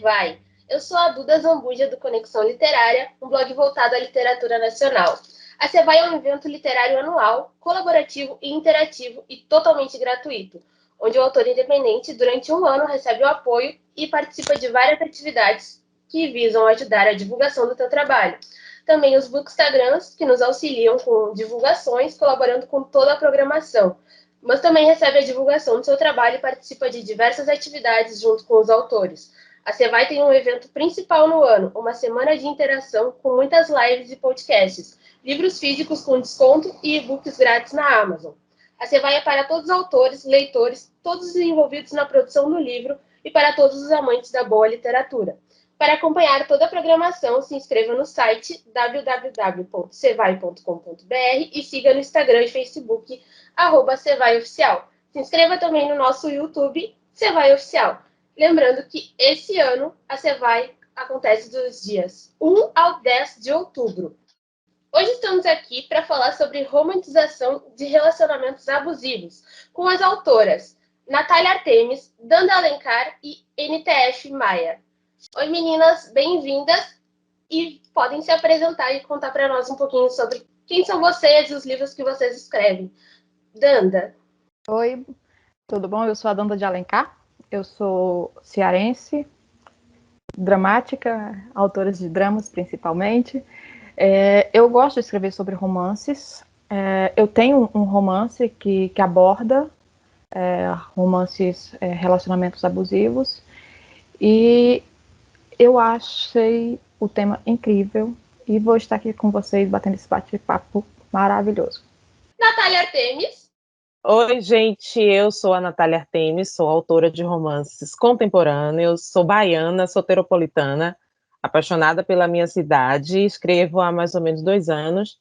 vai? Eu sou a Duda Zambuja, do Conexão Literária, um blog voltado à literatura nacional. A Cevai é um evento literário anual, colaborativo e interativo e totalmente gratuito, onde o autor independente, durante um ano, recebe o apoio e participa de várias atividades que visam ajudar a divulgação do seu trabalho. Também os bookstagrams, que nos auxiliam com divulgações, colaborando com toda a programação, mas também recebe a divulgação do seu trabalho e participa de diversas atividades junto com os autores. A Cevai tem um evento principal no ano, uma semana de interação com muitas lives e podcasts, livros físicos com desconto e e-books grátis na Amazon. A Cevai é para todos os autores, leitores, todos os envolvidos na produção do livro e para todos os amantes da boa literatura. Para acompanhar toda a programação, se inscreva no site www.cevai.com.br e siga no Instagram e Facebook, @CevaiOficial. Se inscreva também no nosso YouTube, Cevai Oficial. Lembrando que esse ano a Cevai acontece dos dias 1 ao 10 de outubro. Hoje estamos aqui para falar sobre romantização de relacionamentos abusivos, com as autoras Natália Artemis, Danda Alencar e NTF Maia. Oi meninas, bem-vindas e podem se apresentar e contar para nós um pouquinho sobre quem são vocês e os livros que vocês escrevem. Danda. Oi, tudo bom? Eu sou a Danda de Alencar, eu sou cearense, dramática, autora de dramas principalmente. Eu gosto de escrever sobre romances. Eu tenho um romance que aborda relacionamentos abusivos e eu achei o tema incrível e vou estar aqui com vocês batendo esse bate-papo maravilhoso. Natália Artemis. Oi, gente, eu sou a Natália Artemis, sou autora de romances contemporâneos, sou baiana, soteropolitana, apaixonada pela minha cidade, escrevo há mais ou menos 2 anos.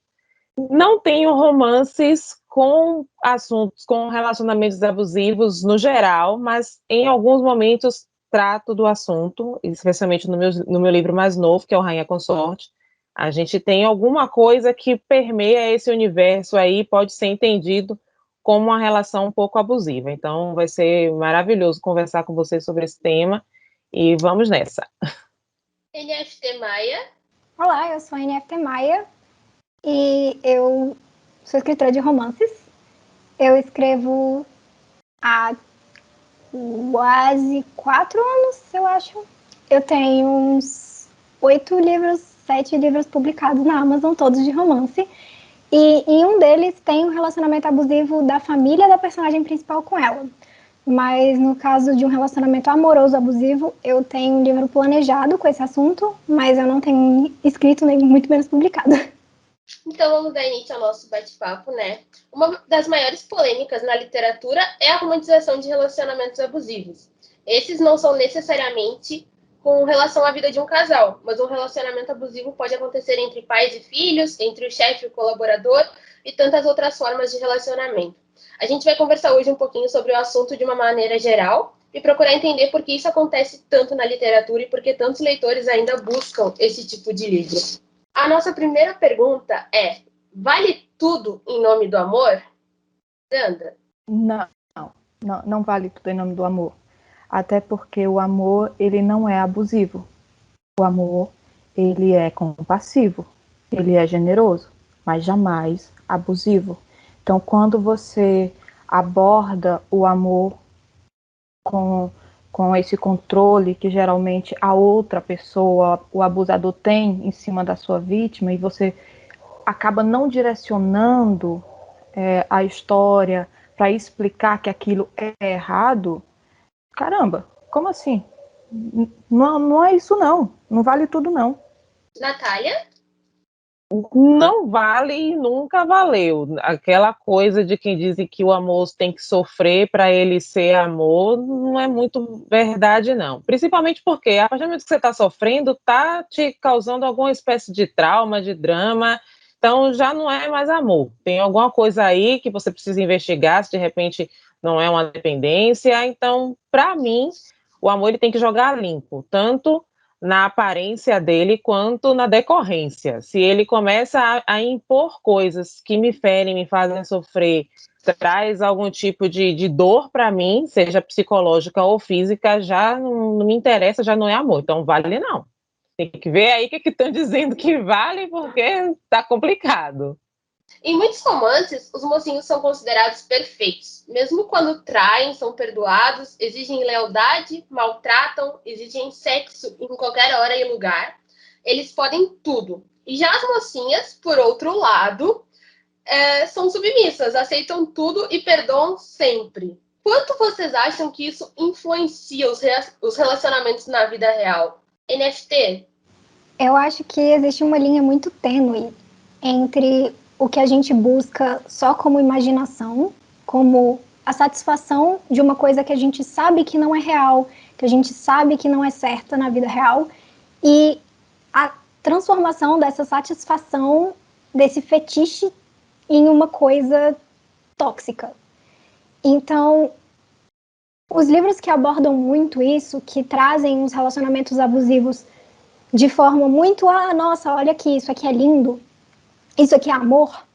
Não tenho romances com assuntos, com relacionamentos abusivos no geral, mas em alguns momentos trato do assunto, especialmente no meu livro mais novo, que é o Rainha Consorte. A gente tem alguma coisa que permeia esse universo aí, pode ser entendido como uma relação um pouco abusiva. Então, vai ser maravilhoso conversar com vocês sobre esse tema e vamos nessa. NFT Maia. Olá, eu sou a NFT Maia e eu sou escritora de romances. Eu escrevo há quase 4 anos, eu acho. Eu tenho uns 8 livros, 7 livros publicados na Amazon, todos de romance. E em um deles tem um relacionamento abusivo da família da personagem principal com ela. Mas no caso de um relacionamento amoroso abusivo, eu tenho um livro planejado com esse assunto, mas eu não tenho escrito nem muito menos publicado. Então vamos dar início ao nosso bate-papo, né? Uma das maiores polêmicas na literatura é a romantização de relacionamentos abusivos. Esses não são necessariamente com relação à vida de um casal, mas um relacionamento abusivo pode acontecer entre pais e filhos, entre o chefe e o colaborador e tantas outras formas de relacionamento. A gente vai conversar hoje um pouquinho sobre o assunto de uma maneira geral e procurar entender por que isso acontece tanto na literatura e por que tantos leitores ainda buscam esse tipo de livro. A nossa primeira pergunta é: vale tudo em nome do amor? Danda? Não vale tudo em nome do amor. Até porque o amor, ele não é abusivo. O amor, ele é compassivo, ele é generoso, mas jamais abusivo. Então, quando você aborda o amor com esse controle que geralmente a outra pessoa, o abusador, tem em cima da sua vítima, e você acaba não direcionando a história para explicar que aquilo é errado, caramba, como assim? Não é isso não vale tudo não. Natália? Não vale e nunca valeu. Aquela coisa de quem dizem que o amor tem que sofrer para ele ser amor, não é muito verdade, não. Principalmente porque, a partir do momento que você está sofrendo, está te causando alguma espécie de trauma, de drama, então já não é mais amor. Tem alguma coisa aí que você precisa investigar, se de repente não é uma dependência. Então, para mim, o amor ele tem que jogar limpo, tanto na aparência dele quanto na decorrência. Se ele começa a impor coisas que me ferem, me fazem sofrer, traz algum tipo de dor para mim, seja psicológica ou física, já não me interessa, já não é amor. Então, vale não. Tem que ver aí o que estão dizendo que vale, porque está complicado. Em muitos romances, os mocinhos são considerados perfeitos. Mesmo quando traem, são perdoados, exigem lealdade, maltratam, exigem sexo em qualquer hora e lugar. Eles podem tudo. E já as mocinhas, por outro lado, são submissas, aceitam tudo e perdoam sempre. Quanto vocês acham que isso influencia os relacionamentos na vida real? NFT? Eu acho que existe uma linha muito tênue entre o que a gente busca só como imaginação, como a satisfação de uma coisa que a gente sabe que não é real, que a gente sabe que não é certa na vida real, e a transformação dessa satisfação, desse fetiche, em uma coisa tóxica. Então, os livros que abordam muito isso, que trazem os relacionamentos abusivos de forma muito, nossa, olha aqui, isso aqui é lindo, isso aqui é amor,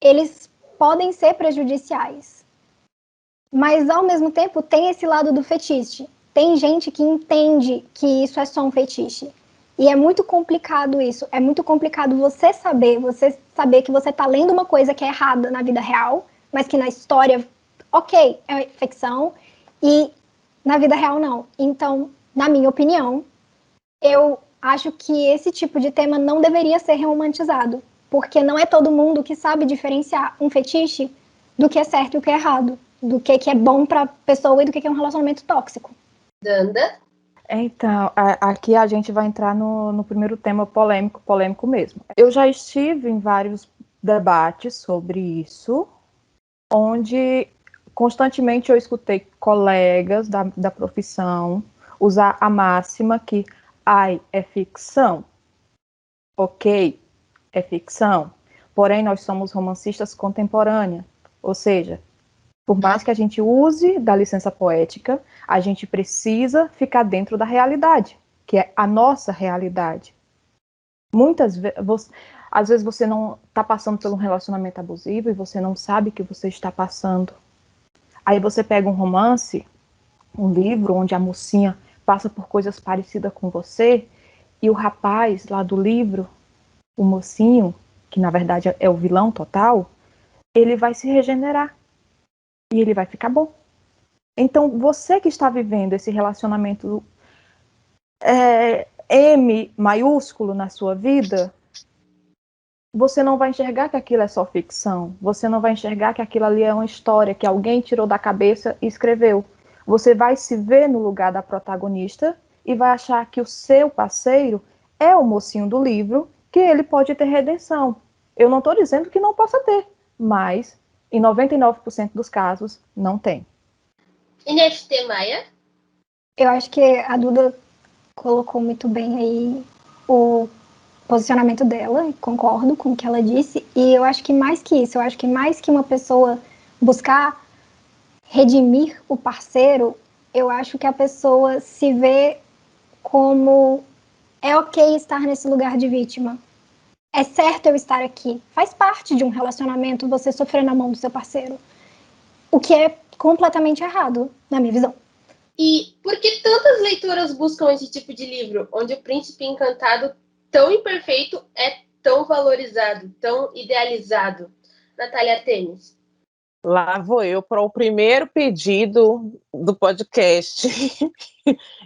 eles podem ser prejudiciais. Mas, ao mesmo tempo, tem esse lado do fetiche. Tem gente que entende que isso é só um fetiche. E é muito complicado isso. É muito complicado você saber que você está lendo uma coisa que é errada na vida real, mas que na história, ok, é ficção, e na vida real não. Então, na minha opinião, eu acho que esse tipo de tema não deveria ser romantizado, porque não é todo mundo que sabe diferenciar um fetiche do que é certo e o que é errado, do que é bom para a pessoa e do que é um relacionamento tóxico. Danda? Então, aqui a gente vai entrar no primeiro tema polêmico mesmo. Eu já estive em vários debates sobre isso, onde constantemente eu escutei colegas da profissão usar a máxima que é ficção. Ok, é ficção. Porém, nós somos romancistas contemporâneos. Ou seja, por mais que a gente use da licença poética, a gente precisa ficar dentro da realidade, que é a nossa realidade. Às vezes você não está passando por um relacionamento abusivo e você não sabe que você está passando. Aí você pega um romance, um livro onde a mocinha passa por coisas parecidas com você, e o rapaz lá do livro, o mocinho, que na verdade é o vilão total, ele vai se regenerar e ele vai ficar bom. Então, você que está vivendo esse relacionamento M maiúsculo na sua vida, você não vai enxergar que aquilo é só ficção. Você não vai enxergar que aquilo ali é uma história que alguém tirou da cabeça e escreveu. Você vai se ver no lugar da protagonista e vai achar que o seu parceiro é o mocinho do livro, que ele pode ter redenção. Eu não estou dizendo que não possa ter, mas em 99% dos casos não tem. NFT Maia? Eu acho que a Duda colocou muito bem aí o posicionamento dela, concordo com o que ela disse, e eu acho que mais que isso, eu acho que mais que uma pessoa buscar redimir o parceiro, eu acho que a pessoa se vê como é ok estar nesse lugar de vítima. É certo eu estar aqui. Faz parte de um relacionamento você sofrer na mão do seu parceiro. O que é completamente errado, na minha visão. E por que tantas leitoras buscam esse tipo de livro, onde o príncipe encantado tão imperfeito é tão valorizado, tão idealizado? Natália Artemis. Lá vou eu para o primeiro pedido do podcast.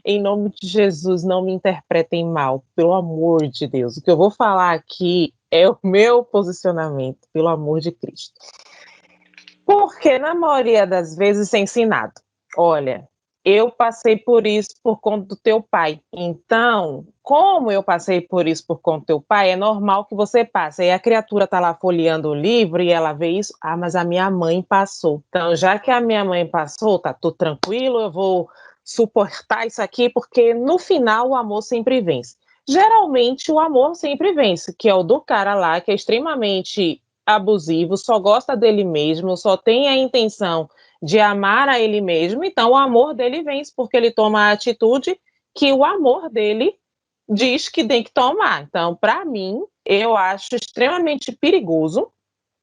Em nome de Jesus, não me interpretem mal, pelo amor de Deus. O que eu vou falar aqui é o meu posicionamento, pelo amor de Cristo. Porque na maioria das vezes é ensinado. Olha, eu passei por isso por conta do teu pai. Então, como eu passei por isso por conta do teu pai, é normal que você passe. Aí a criatura está lá folheando o livro e ela vê isso. Mas a minha mãe passou. Então, já que a minha mãe passou, tá tudo tranquilo, eu vou suportar isso aqui, porque no final o amor sempre vence. Geralmente o amor sempre vence, que é o do cara lá, que é extremamente abusivo, só gosta dele mesmo, só tem a intenção de amar a ele mesmo, então o amor dele vence, porque ele toma a atitude que o amor dele diz que tem que tomar. Então, para mim, eu acho extremamente perigoso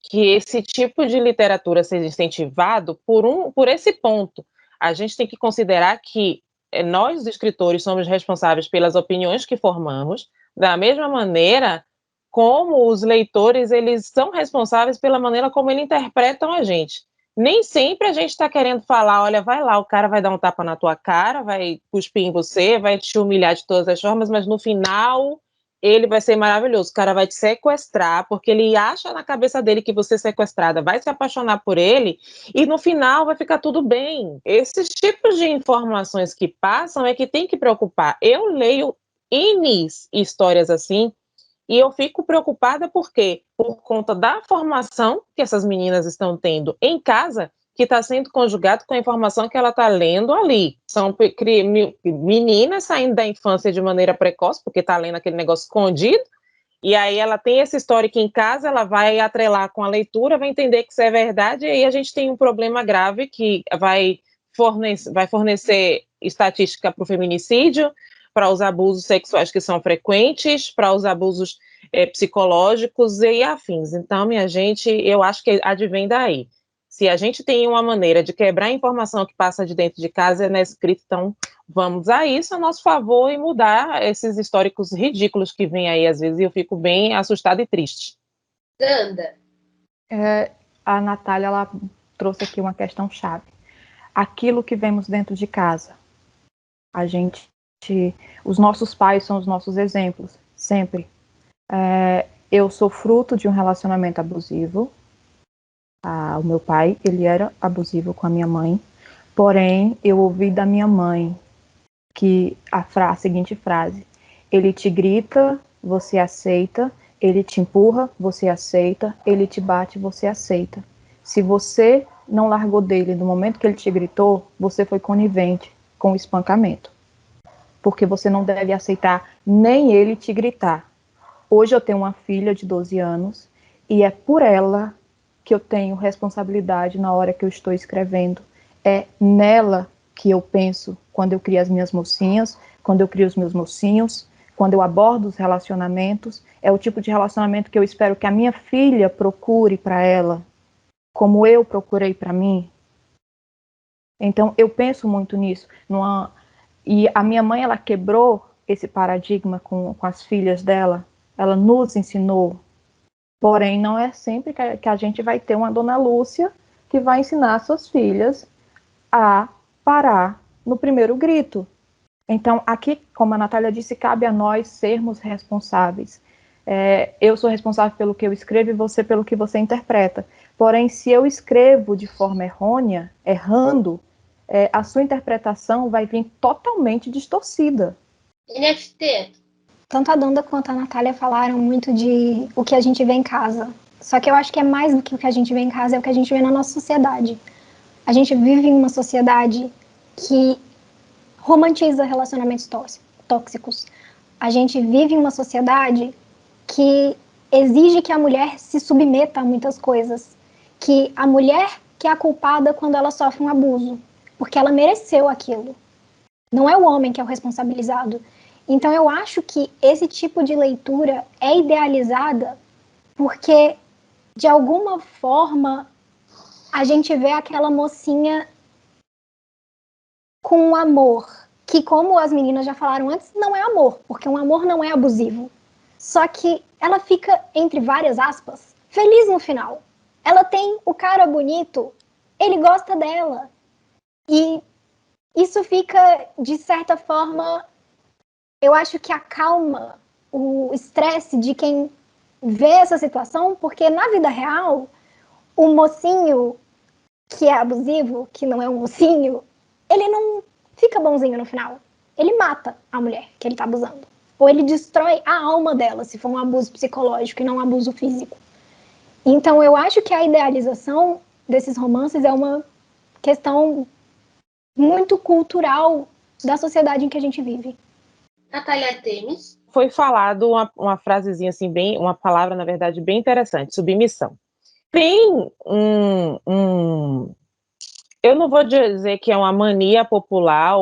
que esse tipo de literatura seja incentivado por esse ponto. A gente tem que considerar que nós, escritores, somos responsáveis pelas opiniões que formamos, da mesma maneira como os leitores, eles são responsáveis pela maneira como eles interpretam a gente. Nem sempre a gente está querendo falar, olha, vai lá, o cara vai dar um tapa na tua cara, vai cuspir em você, vai te humilhar de todas as formas, mas no final ele vai ser maravilhoso. O cara vai te sequestrar, porque ele acha na cabeça dele que você sequestrada vai se apaixonar por ele, e no final vai ficar tudo bem. Esses tipos de informações que passam é que tem que preocupar. Eu leio N histórias assim, e eu fico preocupada porque, por conta da formação que essas meninas estão tendo em casa, que está sendo conjugado com a informação que ela está lendo ali. São meninas saindo da infância de maneira precoce, porque está lendo aquele negócio escondido, e aí ela tem essa história que em casa ela vai atrelar com a leitura, vai entender que isso é verdade, e aí a gente tem um problema grave que vai fornecer estatística para o feminicídio, para os abusos sexuais que são frequentes, para os abusos psicológicos e afins. Então, minha gente, eu acho que advém daí. Se a gente tem uma maneira de quebrar a informação que passa de dentro de casa, é na escrita, então vamos a isso a nosso favor e mudar esses históricos ridículos que vêm aí às vezes, e eu fico bem assustada e triste. Ganda. A Natália, ela trouxe aqui uma questão chave. Aquilo que vemos dentro de casa. Os nossos pais são os nossos exemplos, sempre. Eu sou fruto de um relacionamento abusivo. O meu pai, ele era abusivo com a minha mãe, porém, eu ouvi da minha mãe a seguinte frase: ele te grita, você aceita, ele te empurra, você aceita, ele te bate, você aceita. Se você não largou dele no momento que ele te gritou, você foi conivente com o espancamento, porque você não deve aceitar nem ele te gritar. Hoje eu tenho uma filha de 12 anos e é por ela que eu tenho responsabilidade na hora que eu estou escrevendo. É nela que eu penso quando eu crio as minhas mocinhas, quando eu crio os meus mocinhos, quando eu abordo os relacionamentos. É o tipo de relacionamento que eu espero que a minha filha procure para ela, como eu procurei para mim. Então, eu penso muito nisso. E a minha mãe, ela quebrou esse paradigma com as filhas dela. Ela nos ensinou. Porém, não é sempre que a gente vai ter uma Dona Lúcia que vai ensinar suas filhas a parar no primeiro grito. Então, aqui, como a Natália disse, cabe a nós sermos responsáveis. Eu sou responsável pelo que eu escrevo e você pelo que você interpreta. Porém, se eu escrevo de forma errônea, errando, a sua interpretação vai vir totalmente distorcida. NFT. Tanto a Danda quanto a Natália falaram muito de o que a gente vê em casa. Só que eu acho que é mais do que o que a gente vê em casa, é o que a gente vê na nossa sociedade. A gente vive em uma sociedade que romantiza relacionamentos tóxicos. A gente vive em uma sociedade que exige que a mulher se submeta a muitas coisas. Que a mulher que é a culpada quando ela sofre um abuso, porque ela mereceu aquilo. Não é o homem que é o responsabilizado. Então, eu acho que esse tipo de leitura é idealizada porque, de alguma forma, a gente vê aquela mocinha com um amor, que, como as meninas já falaram antes, não é amor, porque um amor não é abusivo. Só que ela fica, entre várias aspas, feliz no final. Ela tem o cara bonito, ele gosta dela. E isso fica, de certa forma, eu acho que acalma o estresse de quem vê essa situação, porque na vida real, o mocinho que é abusivo, que não é um mocinho, ele não fica bonzinho no final. Ele mata a mulher que ele tá abusando. Ou ele destrói a alma dela, se for um abuso psicológico e não um abuso físico. Então, eu acho que a idealização desses romances é uma questão muito cultural da sociedade em que a gente vive. Natália Temes. Foi falado uma frasezinha assim, uma palavra, na verdade, bem interessante, submissão. Tem Eu não vou dizer que é uma mania popular,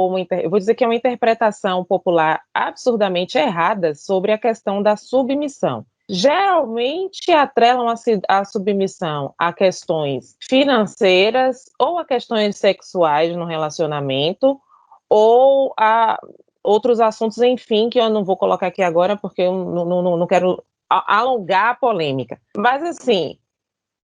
eu vou dizer que é uma interpretação popular absurdamente errada sobre a questão da submissão. Geralmente atrelam a submissão a questões financeiras ou a questões sexuais no relacionamento ou a outros assuntos, enfim, que eu não vou colocar aqui agora porque eu não quero alongar a polêmica. Mas, assim,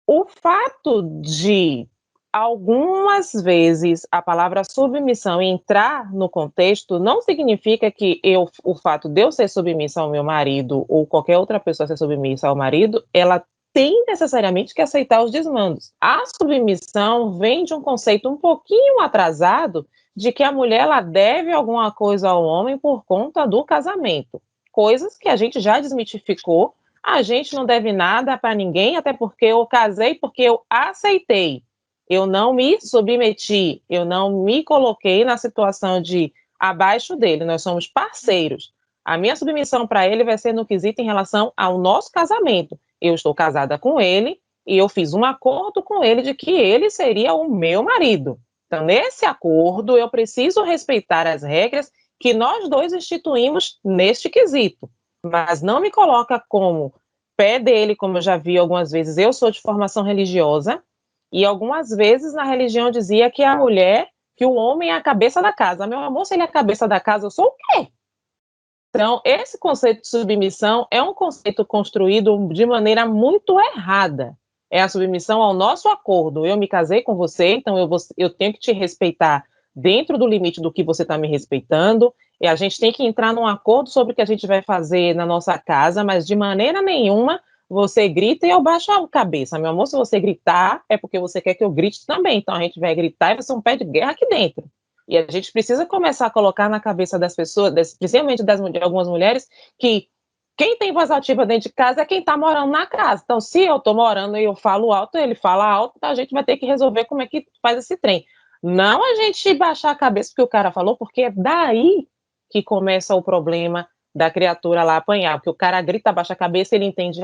o fato de algumas vezes a palavra submissão entrar no contexto não significa que o fato de eu ser submissa ao meu marido ou qualquer outra pessoa ser submissa ao marido, ela tem necessariamente que aceitar os desmandos. A submissão vem de um conceito um pouquinho atrasado de que a mulher ela deve alguma coisa ao homem por conta do casamento. Coisas que a gente já desmitificou. A gente não deve nada para ninguém, até porque eu casei porque eu aceitei. Eu não me submeti, eu não me coloquei na situação de abaixo dele, nós somos parceiros. A minha submissão para ele vai ser no quesito em relação ao nosso casamento. Eu estou casada com ele e eu fiz um acordo com ele de que ele seria o meu marido. Então, nesse acordo, eu preciso respeitar as regras que nós dois instituímos neste quesito. Mas não me coloca como pé dele, como eu já vi algumas vezes. Eu sou de formação religiosa, e algumas vezes na religião dizia que a mulher, que o homem é a cabeça da casa. Meu amor, se ele é a cabeça da casa, eu sou o quê? Então, esse conceito de submissão é um conceito construído de maneira muito errada. É a submissão ao nosso acordo. Eu me casei com você, então eu tenho que te respeitar dentro do limite do que você está me respeitando, e a gente tem que entrar num acordo sobre o que a gente vai fazer na nossa casa, mas de maneira nenhuma você grita e eu baixo a cabeça. Meu amor, se você gritar, é porque você quer que eu grite também. Então a gente vai gritar e vai ser um pé de guerra aqui dentro. E a gente precisa começar a colocar na cabeça das pessoas, principalmente de algumas mulheres, que quem tem voz ativa dentro de casa é quem está morando na casa. Então, se eu estou morando e eu falo alto, ele fala alto, então a gente vai ter que resolver como é que faz esse trem. Não a gente baixar a cabeça porque o cara falou, porque é daí que começa o problema da criatura lá apanhar, porque o cara grita, baixa a cabeça, ele entende,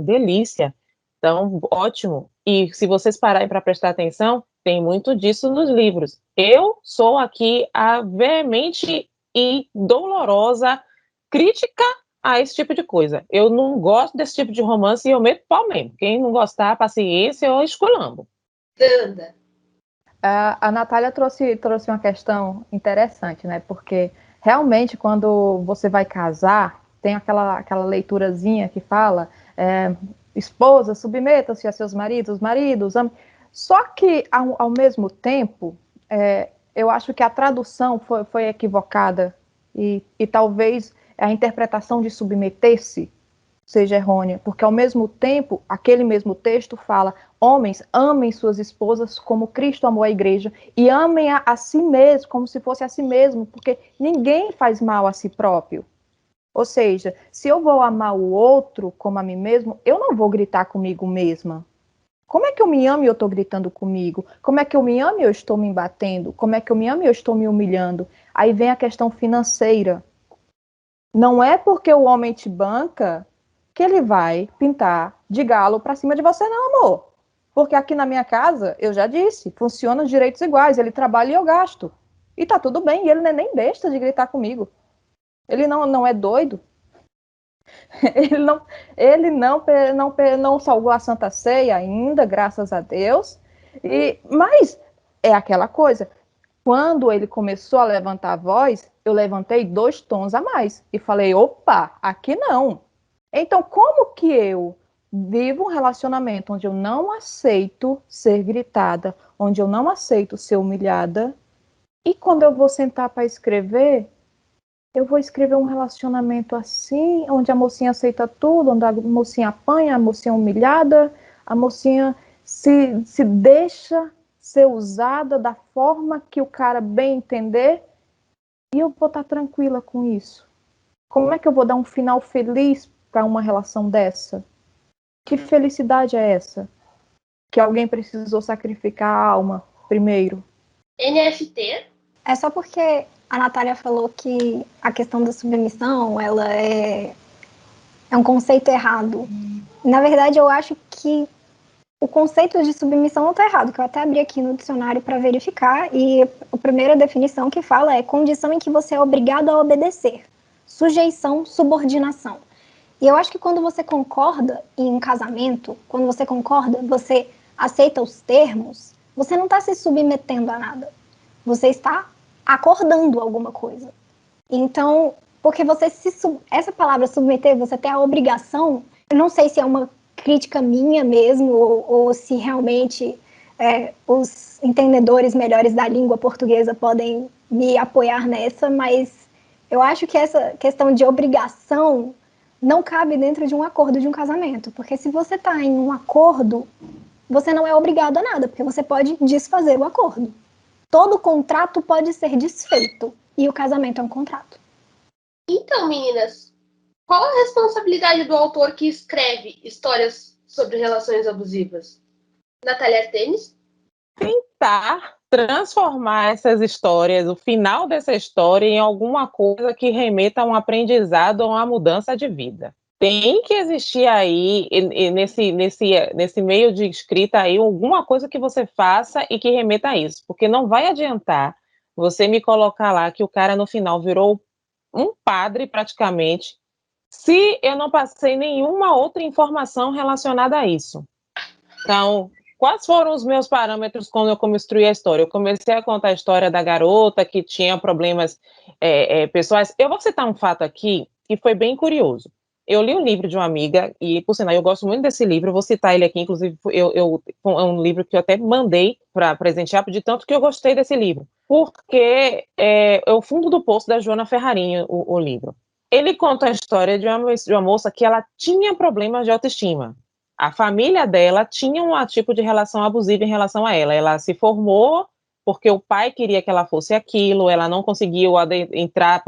delícia, então, ótimo. E se vocês pararem para prestar atenção, tem muito disso nos livros. Eu sou aqui a veemente e dolorosa crítica a esse tipo de coisa. Eu não gosto desse tipo de romance e eu meto pau mesmo. Quem não gostar, paciência, eu esculambo. Tanda. A Natália trouxe uma questão interessante, né? Porque realmente quando você vai casar, tem aquela leiturazinha que fala esposas, submetam-se a seus maridos, Só que, ao mesmo tempo, eu acho que a tradução foi equivocada e talvez a interpretação de submeter-se seja errônea, porque ao mesmo tempo, aquele mesmo texto fala: homens, amem suas esposas como Cristo amou a igreja e amem a si mesmo, como se fosse a si mesmo, porque ninguém faz mal a si próprio. Ou seja, se eu vou amar o outro como a mim mesmo, eu não vou gritar comigo mesma. Como é que eu me amo e eu estou gritando comigo? Como é que eu me amo e eu estou me batendo? Como é que eu me amo e eu estou me humilhando? Aí vem a questão financeira. Não é porque o homem te banca que ele vai pintar de galo para cima de você, não, amor. Porque aqui na minha casa, eu já disse, funciona os direitos iguais. Ele trabalha e eu gasto. E tá tudo bem, e ele não é nem besta de gritar comigo. Ele não é doido. Ele não salgou a Santa Ceia ainda, graças a Deus. Mas é aquela coisa. Quando ele começou a levantar a voz, eu levantei 2 tons a mais. E falei, opa, aqui não. Então, como que eu vivo um relacionamento onde eu não aceito ser gritada, onde eu não aceito ser humilhada, e quando eu vou sentar para escrever, eu vou escrever um relacionamento assim, onde a mocinha aceita tudo, onde a mocinha apanha, a mocinha é humilhada, a mocinha se deixa ser usada da forma que o cara bem entender, e eu vou estar tranquila com isso. Como é que eu vou dar um final feliz para uma relação dessa? Que felicidade é essa? Que alguém precisou sacrificar a alma primeiro. NFT? É só porque a Natália falou que a questão da submissão, ela é um conceito errado. Na verdade, eu acho que o conceito de submissão não está errado, que eu até abri aqui no dicionário para verificar, e a primeira definição que fala é condição em que você é obrigado a obedecer. Sujeição, subordinação. E eu acho que quando você concorda em um casamento, quando você concorda, você aceita os termos, você não está se submetendo a nada. Você está acordando alguma coisa. Então, porque essa palavra submeter, você tem a obrigação, eu não sei se é uma crítica minha mesmo, ou se realmente os entendedores melhores da língua portuguesa podem me apoiar nessa, mas eu acho que essa questão de obrigação não cabe dentro de um acordo de um casamento, porque se você está em um acordo, você não é obrigado a nada, porque você pode desfazer o acordo. Todo contrato pode ser desfeito, e o casamento é um contrato. Então, meninas, qual a responsabilidade do autor que escreve histórias sobre relações abusivas? Natália Artemis? Tentar transformar essas histórias, o final dessa história, em alguma coisa que remeta a um aprendizado ou a uma mudança de vida. Tem que existir aí, nesse meio de escrita aí, alguma coisa que você faça e que remeta a isso, porque não vai adiantar você me colocar lá que o cara no final virou um padre praticamente, se eu não passei nenhuma outra informação relacionada a isso. Então, quais foram os meus parâmetros quando eu construí a história? Eu comecei a contar a história da garota que tinha problemas pessoais. Eu vou citar um fato aqui que foi bem curioso. Eu li um livro de uma amiga, e, por sinal, eu gosto muito desse livro, vou citar ele aqui, inclusive, é um livro que eu até mandei para presentear, de tanto que eu gostei desse livro, porque é o fundo do poço da Joana Ferrarinho, o livro. Ele conta a história de uma moça que ela tinha problemas de autoestima. A família dela tinha um tipo de relação abusiva em relação a ela. Ela se formou porque o pai queria que ela fosse aquilo, ela não conseguiu entrar,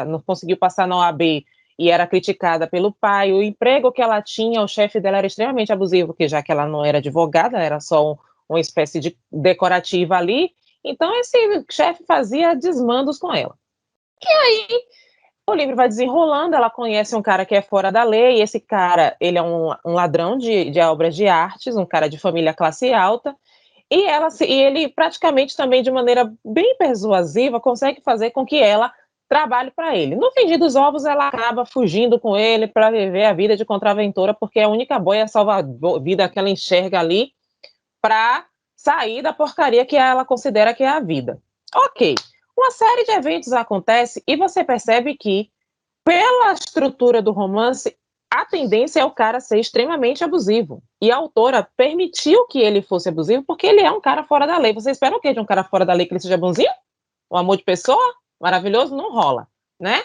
não conseguiu passar na OAB e era criticada pelo pai. O emprego que ela tinha, o chefe dela era extremamente abusivo, porque já que ela não era advogada, era só uma espécie de decorativa ali. Então, esse chefe fazia desmandos com ela. E aí, o livro vai desenrolando, ela conhece um cara que é fora da lei, esse cara, ele é um ladrão de obras de artes, um cara de família classe alta, e ele praticamente também, de maneira bem persuasiva, consegue fazer com que ela trabalhe para ele. No fim dos ovos, ela acaba fugindo com ele para viver a vida de contraventora, porque é a única boia salva-vida que ela enxerga ali para sair da porcaria que ela considera que é a vida. Ok. Uma série de eventos acontece e você percebe que, pela estrutura do romance, a tendência é o cara ser extremamente abusivo. E a autora permitiu que ele fosse abusivo porque ele é um cara fora da lei. Você espera o quê de um cara fora da lei, que ele seja bonzinho? Um amor de pessoa? Maravilhoso? Não rola, né?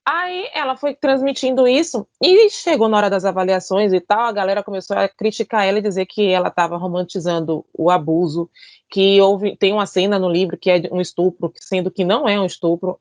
Aí ela foi transmitindo isso e chegou na hora das avaliações e tal, a galera começou a criticar ela e dizer que ela estava romantizando o abuso, que tem uma cena no livro que é um estupro, sendo que não é um estupro,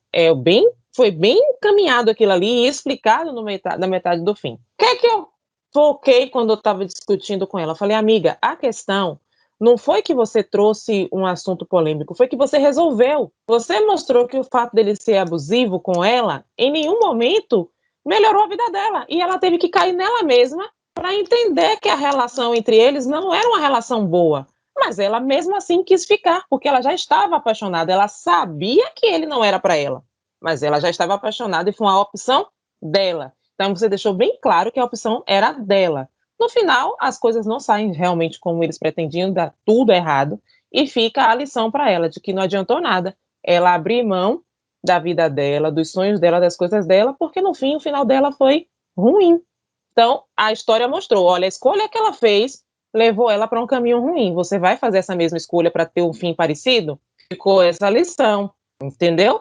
foi bem encaminhado aquilo ali e explicado na metade do fim. O que é que eu foquei quando eu estava discutindo com ela? Eu falei, amiga, a questão não foi que você trouxe um assunto polêmico, foi que você resolveu. Você mostrou que o fato dele ser abusivo com ela, em nenhum momento melhorou a vida dela. E ela teve que cair nela mesma para entender que a relação entre eles não era uma relação boa. Mas ela mesmo assim quis ficar, porque ela já estava apaixonada. Ela sabia que ele não era para ela, mas ela já estava apaixonada e foi uma opção dela. Então você deixou bem claro que a opção era dela. No final, as coisas não saem realmente como eles pretendiam, dá tudo errado, e fica a lição para ela, de que não adiantou nada ela abrir mão da vida dela, dos sonhos dela, das coisas dela, porque no fim, o final dela foi ruim. Então, a história mostrou, olha, a escolha que ela fez levou ela para um caminho ruim. Você vai fazer essa mesma escolha para ter um fim parecido? Ficou essa lição, entendeu?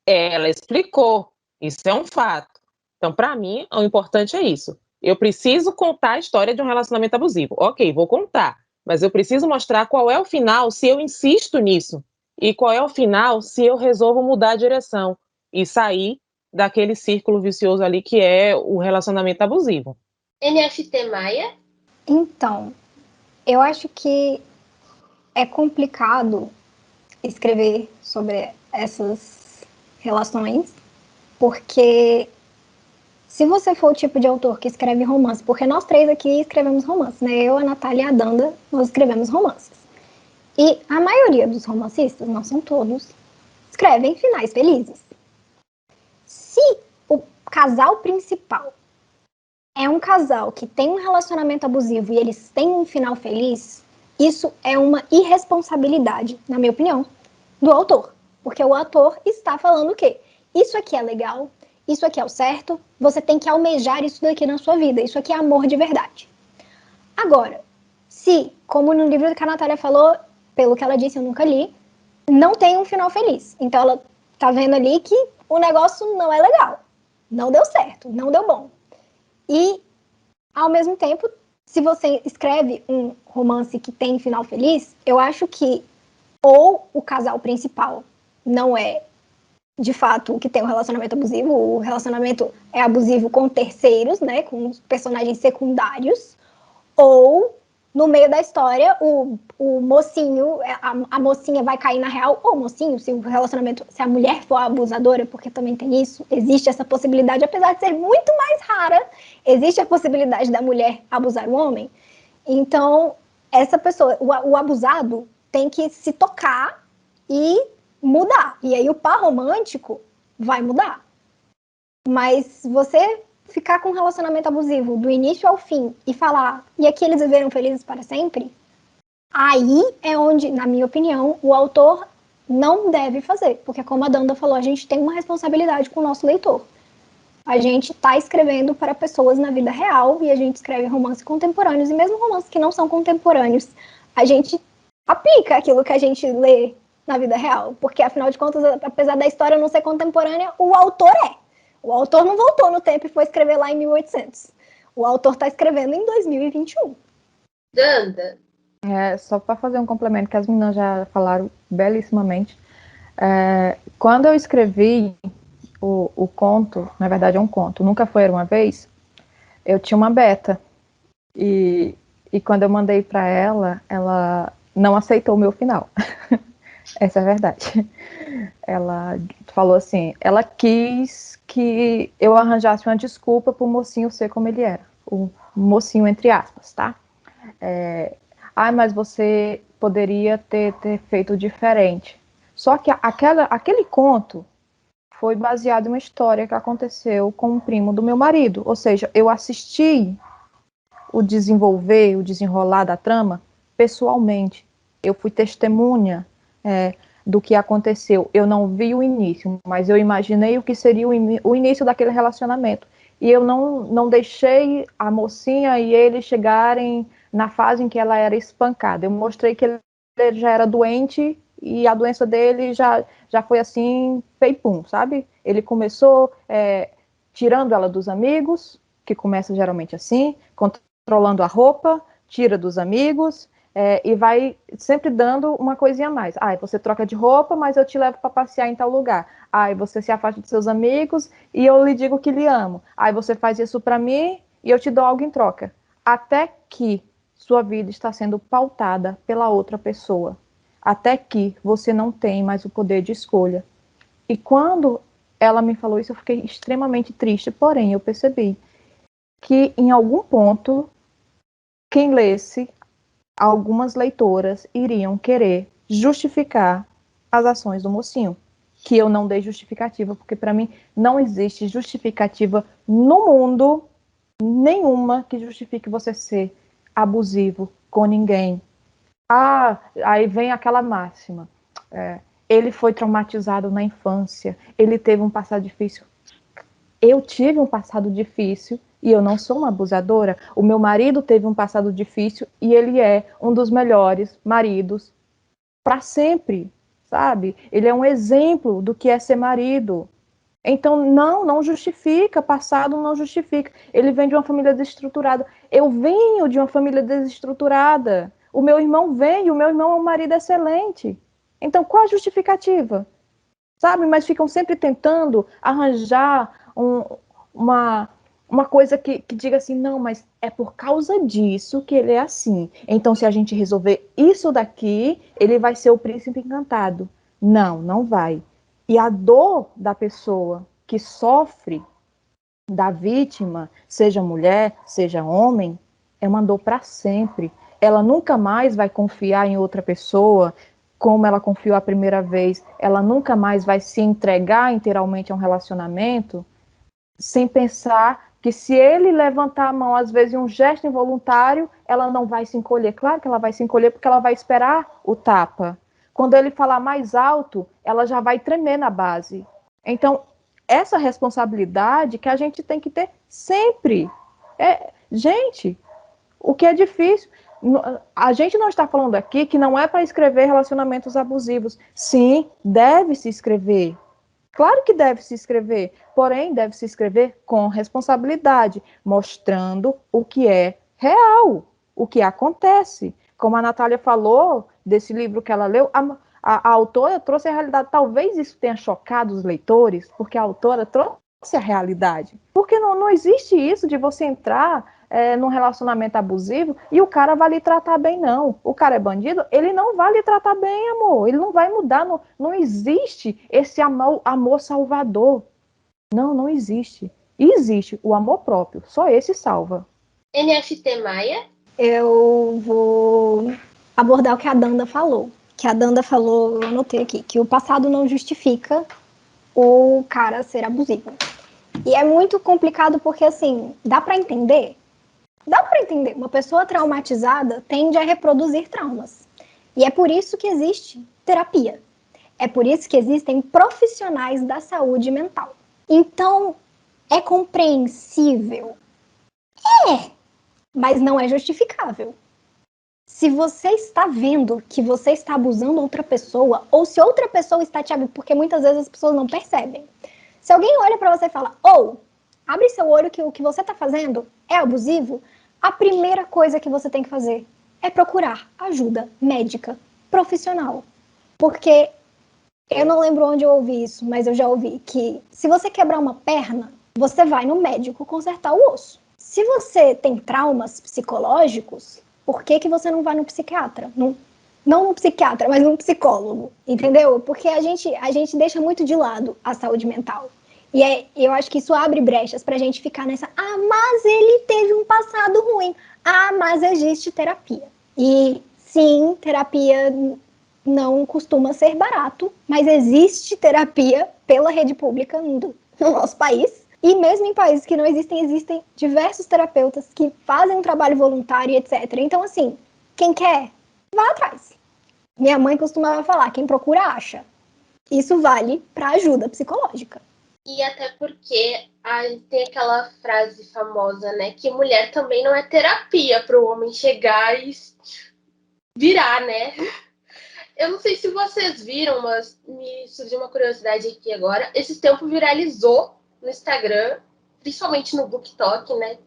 Ela explicou, isso é um fato. Então, para mim, o importante é isso. Eu preciso contar a história de um relacionamento abusivo. Ok, vou contar, mas eu preciso mostrar qual é o final se eu insisto nisso. E qual é o final se eu resolvo mudar a direção e sair daquele círculo vicioso ali que é o relacionamento abusivo. NFT Maia? Então, eu acho que é complicado escrever sobre essas relações, porque se você for o tipo de autor que escreve romance, porque nós três aqui escrevemos romances, né? Eu, a Natália e a Danda, nós escrevemos romances. E a maioria dos romancistas, não são todos, escrevem finais felizes. Se o casal principal é um casal que tem um relacionamento abusivo e eles têm um final feliz, isso é uma irresponsabilidade, na minha opinião, do autor. Porque o autor está falando o quê? Isso aqui é legal, isso aqui é o certo, você tem que almejar isso daqui na sua vida, isso aqui é amor de verdade. Agora, se, como no livro que a Natália falou, pelo que ela disse, eu nunca li, não tem um final feliz. Então ela tá vendo ali que o negócio não é legal, não deu certo, não deu bom. E, ao mesmo tempo, se você escreve um romance que tem final feliz, eu acho que ou o casal principal não é, de fato, o que tem um relacionamento abusivo, o relacionamento é abusivo com terceiros, né, com os personagens secundários, ou, no meio da história, o mocinho, a mocinha vai cair na real, ou o mocinho, se o relacionamento, se a mulher for abusadora, porque também tem isso, existe essa possibilidade, apesar de ser muito mais rara, existe a possibilidade da mulher abusar o homem. Então, essa pessoa, o abusado, tem que se tocar e mudar. E aí o par romântico vai mudar. Mas você ficar com um relacionamento abusivo do início ao fim e falar, e aqui eles viveram felizes para sempre, aí é onde, na minha opinião, o autor não deve fazer. Porque como a Danda falou, a gente tem uma responsabilidade com o nosso leitor. A gente está escrevendo para pessoas na vida real e a gente escreve romances contemporâneos, e mesmo romances que não são contemporâneos, a gente aplica aquilo que a gente lê na vida real. Porque, afinal de contas, apesar da história não ser contemporânea, o autor é. O autor não voltou no tempo e foi escrever lá em 1800. O autor está escrevendo em 2021. Danda. Só para fazer um complemento que as meninas já falaram belíssimamente. Quando eu escrevi o conto, na verdade é um conto, Nunca Foi Uma Vez, eu tinha uma beta. E quando eu mandei para ela, ela não aceitou o meu final. Essa é a verdade. Ela falou assim, ela quis que eu arranjasse uma desculpa para o mocinho ser como ele era. O mocinho, entre aspas, tá? Mas você poderia ter feito diferente. Só que aquele conto foi baseado em uma história que aconteceu com um primo do meu marido. Ou seja, eu assisti o desenrolar da trama pessoalmente. Eu fui testemunha do que aconteceu. Eu não vi o início, mas eu imaginei o que seria o início daquele relacionamento. E eu não deixei a mocinha e ele chegarem na fase em que ela era espancada. Eu mostrei que ele já era doente e a doença dele já foi assim, pei-pum, sabe? Ele começou tirando ela dos amigos, que começa geralmente assim, controlando a roupa, tira dos amigos, e vai sempre dando uma coisinha a mais. Você troca de roupa, mas eu te levo para passear em tal lugar. Você se afasta de seus amigos e eu lhe digo que lhe amo. Você faz isso para mim e eu te dou algo em troca. Até que sua vida está sendo pautada pela outra pessoa. Até que você não tem mais o poder de escolha. E quando ela me falou isso, eu fiquei extremamente triste. Porém, eu percebi que em algum ponto, quem lesse, algumas leitoras iriam querer justificar as ações do mocinho, que eu não dei justificativa, porque para mim não existe justificativa no mundo nenhuma que justifique você ser abusivo com ninguém. Aí vem aquela máxima. Ele foi traumatizado na infância, ele teve um passado difícil. Eu tive um passado difícil e eu não sou uma abusadora. O meu marido teve um passado difícil e ele é um dos melhores maridos para sempre, sabe? Ele é um exemplo do que é ser marido. Então, não justifica, passado não justifica. Ele vem de uma família desestruturada. Eu venho de uma família desestruturada. O meu irmão vem, o meu irmão é um marido excelente. Então, qual a justificativa? Sabe? Mas ficam sempre tentando arranjar uma coisa que diga assim, não, mas é por causa disso que ele é assim. Então, se a gente resolver isso daqui, ele vai ser o príncipe encantado. Não vai. E a dor da pessoa que sofre da vítima, seja mulher, seja homem, é uma dor para sempre. Ela nunca mais vai confiar em outra pessoa como ela confiou a primeira vez. Ela nunca mais vai se entregar inteiramente a um relacionamento sem pensar que se ele levantar a mão, às vezes em um gesto involuntário, ela não vai se encolher. Claro que ela vai se encolher porque ela vai esperar o tapa. Quando ele falar mais alto, ela já vai tremer na base. Então, essa responsabilidade que a gente tem que ter sempre. Gente, o que é difícil. A gente não está falando aqui que não é para escrever relacionamentos abusivos. Sim, deve-se escrever. Claro que deve se escrever, porém deve se escrever com responsabilidade, mostrando o que é real, o que acontece. Como a Natália falou desse livro que ela leu, a autora trouxe a realidade. Talvez isso tenha chocado os leitores, porque a autora trouxe a realidade. Porque não existe isso de você entrar num relacionamento abusivo e o cara vai lhe tratar bem, não. O cara é bandido, ele não vai lhe tratar bem, amor. Ele não vai mudar. Não existe esse amor salvador. Não existe. Existe o amor próprio. Só esse salva. NFT Maia? Eu vou abordar o que a Danda falou. Que a Danda falou, eu anotei aqui, que o passado não justifica o cara ser abusivo. E é muito complicado porque, assim, dá para entender. Uma pessoa traumatizada tende a reproduzir traumas. E é por isso que existe terapia. É por isso que existem profissionais da saúde mental. Então, é compreensível? Mas não é justificável. Se você está vendo que você está abusando outra pessoa, ou se outra pessoa está te abusando, porque muitas vezes as pessoas não percebem. Se alguém olha para você e fala, abre seu olho que o que você está fazendo é abusivo, a primeira coisa que você tem que fazer é procurar ajuda médica, profissional. Porque eu não lembro onde eu ouvi isso, mas eu já ouvi que se você quebrar uma perna, você vai no médico consertar o osso. Se você tem traumas psicológicos, por que você não vai no psiquiatra? Não no psiquiatra, mas no psicólogo, entendeu? Porque a gente deixa muito de lado a saúde mental. E eu acho que isso abre brechas pra gente ficar nessa, mas ele teve um passado ruim. Mas existe terapia. E sim, terapia não costuma ser barato, mas existe terapia pela rede pública no nosso país. E mesmo em países que não existem diversos terapeutas que fazem um trabalho voluntário, etc. Então, assim, quem quer, vá atrás. Minha mãe costumava falar, quem procura, acha. Isso vale para ajuda psicológica. E até porque tem aquela frase famosa, né? Que mulher também não é terapia para o homem chegar e virar, né? Eu não sei se vocês viram, mas me surgiu uma curiosidade aqui agora. Esse tempo viralizou no Instagram, principalmente no BookTok, né?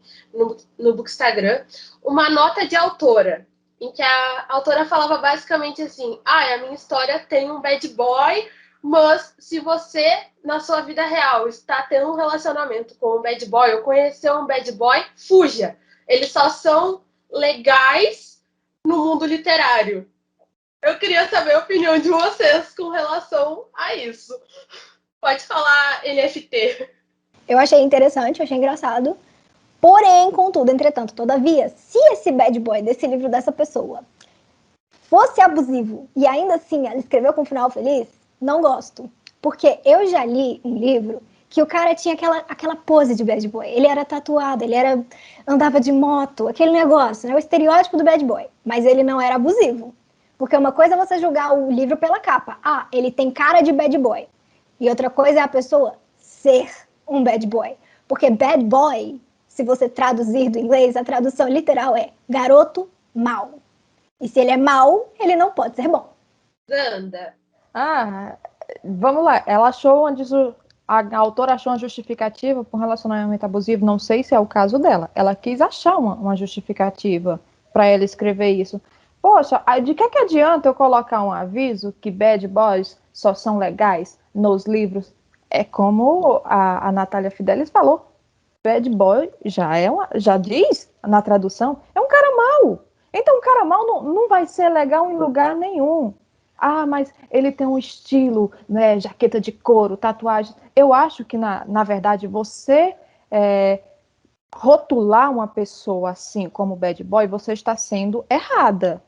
No Bookstagram, uma nota de autora, em que a autora falava basicamente assim: a minha história tem um bad boy, mas se você, na sua vida real, está tendo um relacionamento com um bad boy ou conheceu um bad boy, fuja. Eles só são legais no mundo literário. Eu queria saber a opinião de vocês com relação a isso. Pode falar, NFT. Eu achei interessante, eu achei engraçado. Porém, contudo, entretanto, todavia, se esse bad boy desse livro dessa pessoa fosse abusivo e ainda assim ela escreveu com um final feliz, não gosto. Porque eu já li um livro que o cara tinha aquela pose de bad boy. Ele era tatuado, andava de moto, aquele negócio, né? O estereótipo do bad boy. Mas ele não era abusivo. Porque uma coisa é você julgar o livro pela capa. Ele tem cara de bad boy. E outra coisa é a pessoa ser um bad boy. Porque bad boy, se você traduzir do inglês, a tradução literal é garoto mau. E se ele é mau, ele não pode ser bom. Danda. Vamos lá. Ela achou a autora achou uma justificativa para um relacionamento abusivo. Não sei se é o caso dela. Ela quis achar uma justificativa para ela escrever isso. Poxa, de que adianta eu colocar um aviso que bad boys só são legais nos livros? É como a Natália Fidelis falou. Bad boy já diz na tradução, é um cara mau. Então, um cara mau não vai ser legal em lugar nenhum. Mas ele tem um estilo, né, jaqueta de couro, tatuagem. Eu acho que, na verdade, você rotular uma pessoa assim como bad boy, você está sendo errada.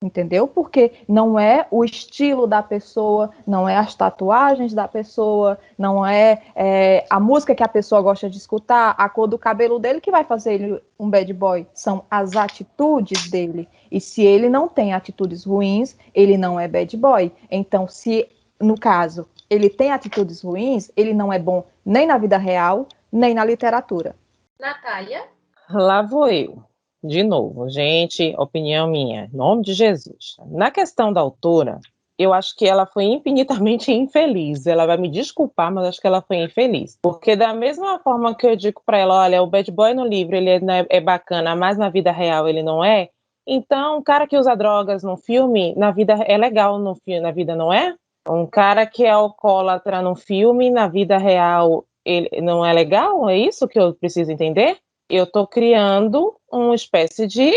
Entendeu? Porque não é o estilo da pessoa, não é as tatuagens da pessoa, não é, a música que a pessoa gosta de escutar, a cor do cabelo dele que vai fazer ele um bad boy. São as atitudes dele. E se ele não tem atitudes ruins, ele não é bad boy. Então, se, no caso, ele tem atitudes ruins, ele não é bom nem na vida real, nem na literatura. Natália? Lá vou eu. De novo, gente, opinião minha, em nome de Jesus. Na questão da autora, eu acho que ela foi infinitamente infeliz. Ela vai me desculpar, mas acho que ela foi infeliz. Porque da mesma forma que eu digo para ela, olha, o bad boy no livro ele é bacana, mas na vida real ele não é. Então, um cara que usa drogas no filme, na vida é legal, na vida não é? Um cara que é alcoólatra no filme, na vida real ele não é legal? É isso que eu preciso entender? Eu estou criando uma espécie de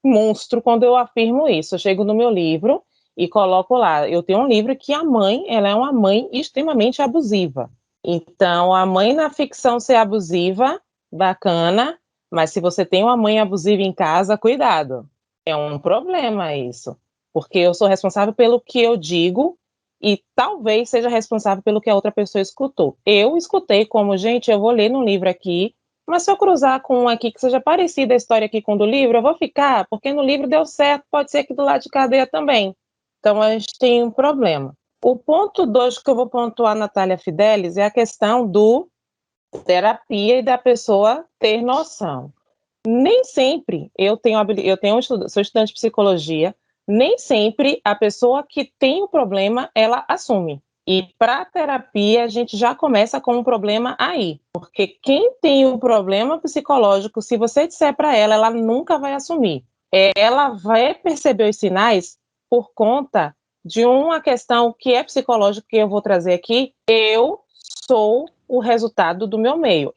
monstro quando eu afirmo isso. Eu chego no meu livro e coloco lá. Eu tenho um livro que a mãe, ela é uma mãe extremamente abusiva. Então, a mãe na ficção ser abusiva, bacana, mas se você tem uma mãe abusiva em casa, cuidado. É um problema isso. Porque eu sou responsável pelo que eu digo e talvez seja responsável pelo que a outra pessoa escutou. Eu escutei como, gente, eu vou ler no livro aqui, mas se eu cruzar com um aqui que seja parecida a história aqui com o do livro, eu vou ficar, porque no livro deu certo, pode ser que do lado de cadeia também. Então, a gente tem um problema. O ponto 2 que eu vou pontuar, Natália Fidelis, é a questão do terapia e da pessoa ter noção. Nem sempre sou estudante de psicologia, nem sempre a pessoa que tem o problema, ela assume. E para a terapia, a gente já começa com um problema aí. Porque quem tem o problema psicológico, se você disser para ela, ela nunca vai assumir. Ela vai perceber os sinais por conta de uma questão que é psicológica, que eu vou trazer aqui. Eu sou o resultado do meu meio.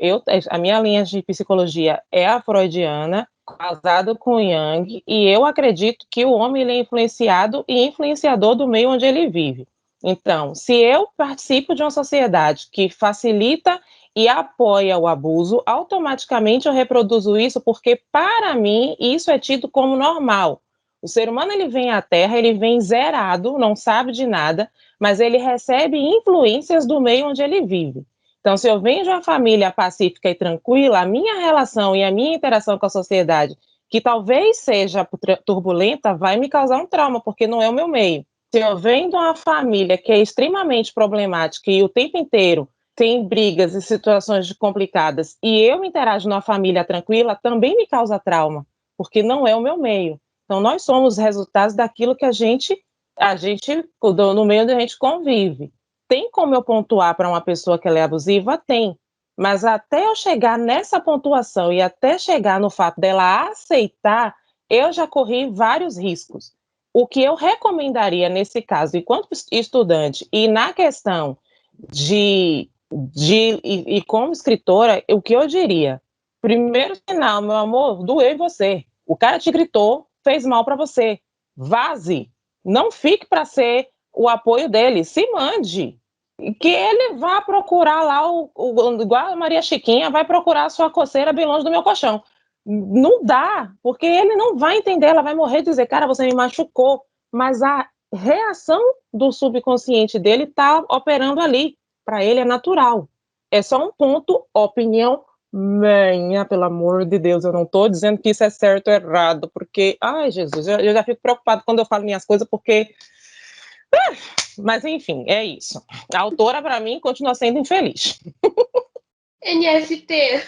A minha linha de psicologia é a freudiana, casado com Jung, e eu acredito que o homem ele é influenciado e influenciador do meio onde ele vive. Então, se eu participo de uma sociedade que facilita e apoia o abuso, automaticamente eu reproduzo isso, porque para mim isso é tido como normal. O ser humano ele vem à Terra, ele vem zerado, não sabe de nada, mas ele recebe influências do meio onde ele vive. Então, se eu venho de uma família pacífica e tranquila, a minha relação e a minha interação com a sociedade, que talvez seja turbulenta, vai me causar um trauma, porque não é o meu meio. Se eu venho de uma família que é extremamente problemática e o tempo inteiro tem brigas e situações complicadas, e eu interajo numa família tranquila, também me causa trauma, porque não é o meu meio. Então, nós somos resultados daquilo que a gente no meio onde a gente convive. Tem como eu pontuar para uma pessoa que ela é abusiva? Tem. Mas até eu chegar nessa pontuação e até chegar no fato dela aceitar, eu já corri vários riscos. O que eu recomendaria nesse caso, enquanto estudante, e na questão e como escritora, o que eu diria? Primeiro sinal, meu amor, doeu em você. O cara te gritou, fez mal para você. Vaze. Não fique para ser o apoio dele. Se mande. Que ele vá procurar lá, igual a Maria Chiquinha, vai procurar a sua coceira bem longe do meu colchão. Não dá, porque ele não vai entender, ela vai morrer e dizer, cara, você me machucou. Mas a reação do subconsciente dele está operando ali. Para ele é natural. É só um ponto, opinião minha, pelo amor de Deus, eu não estou dizendo que isso é certo ou errado, porque, ai, Jesus, eu já fico preocupado quando eu falo minhas coisas, porque... Mas, enfim, é isso. A autora, para mim, continua sendo infeliz. NFT.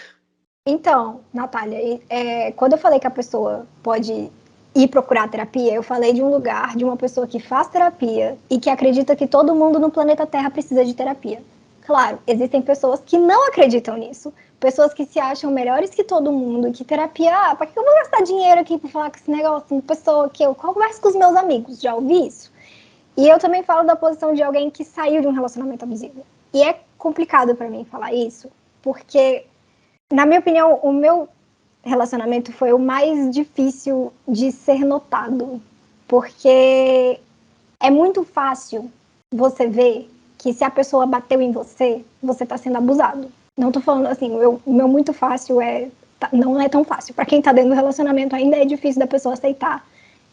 Então, Natália, quando eu falei que a pessoa pode ir procurar terapia, eu falei de um lugar, de uma pessoa que faz terapia e que acredita que todo mundo no planeta Terra precisa de terapia. Claro, existem pessoas que não acreditam nisso, pessoas que se acham melhores que todo mundo, que terapia, para que eu vou gastar dinheiro aqui para falar com esse negócio? Uma pessoa que eu converso com os meus amigos, já ouvi isso? E eu também falo da posição de alguém que saiu de um relacionamento abusivo. E é complicado para mim falar isso, porque, na minha opinião, o meu relacionamento foi o mais difícil de ser notado, porque é muito fácil você ver que se a pessoa bateu em você, você está sendo abusado. Não tô falando assim, o meu muito fácil não é tão fácil. Para quem tá dentro do relacionamento ainda é difícil da pessoa aceitar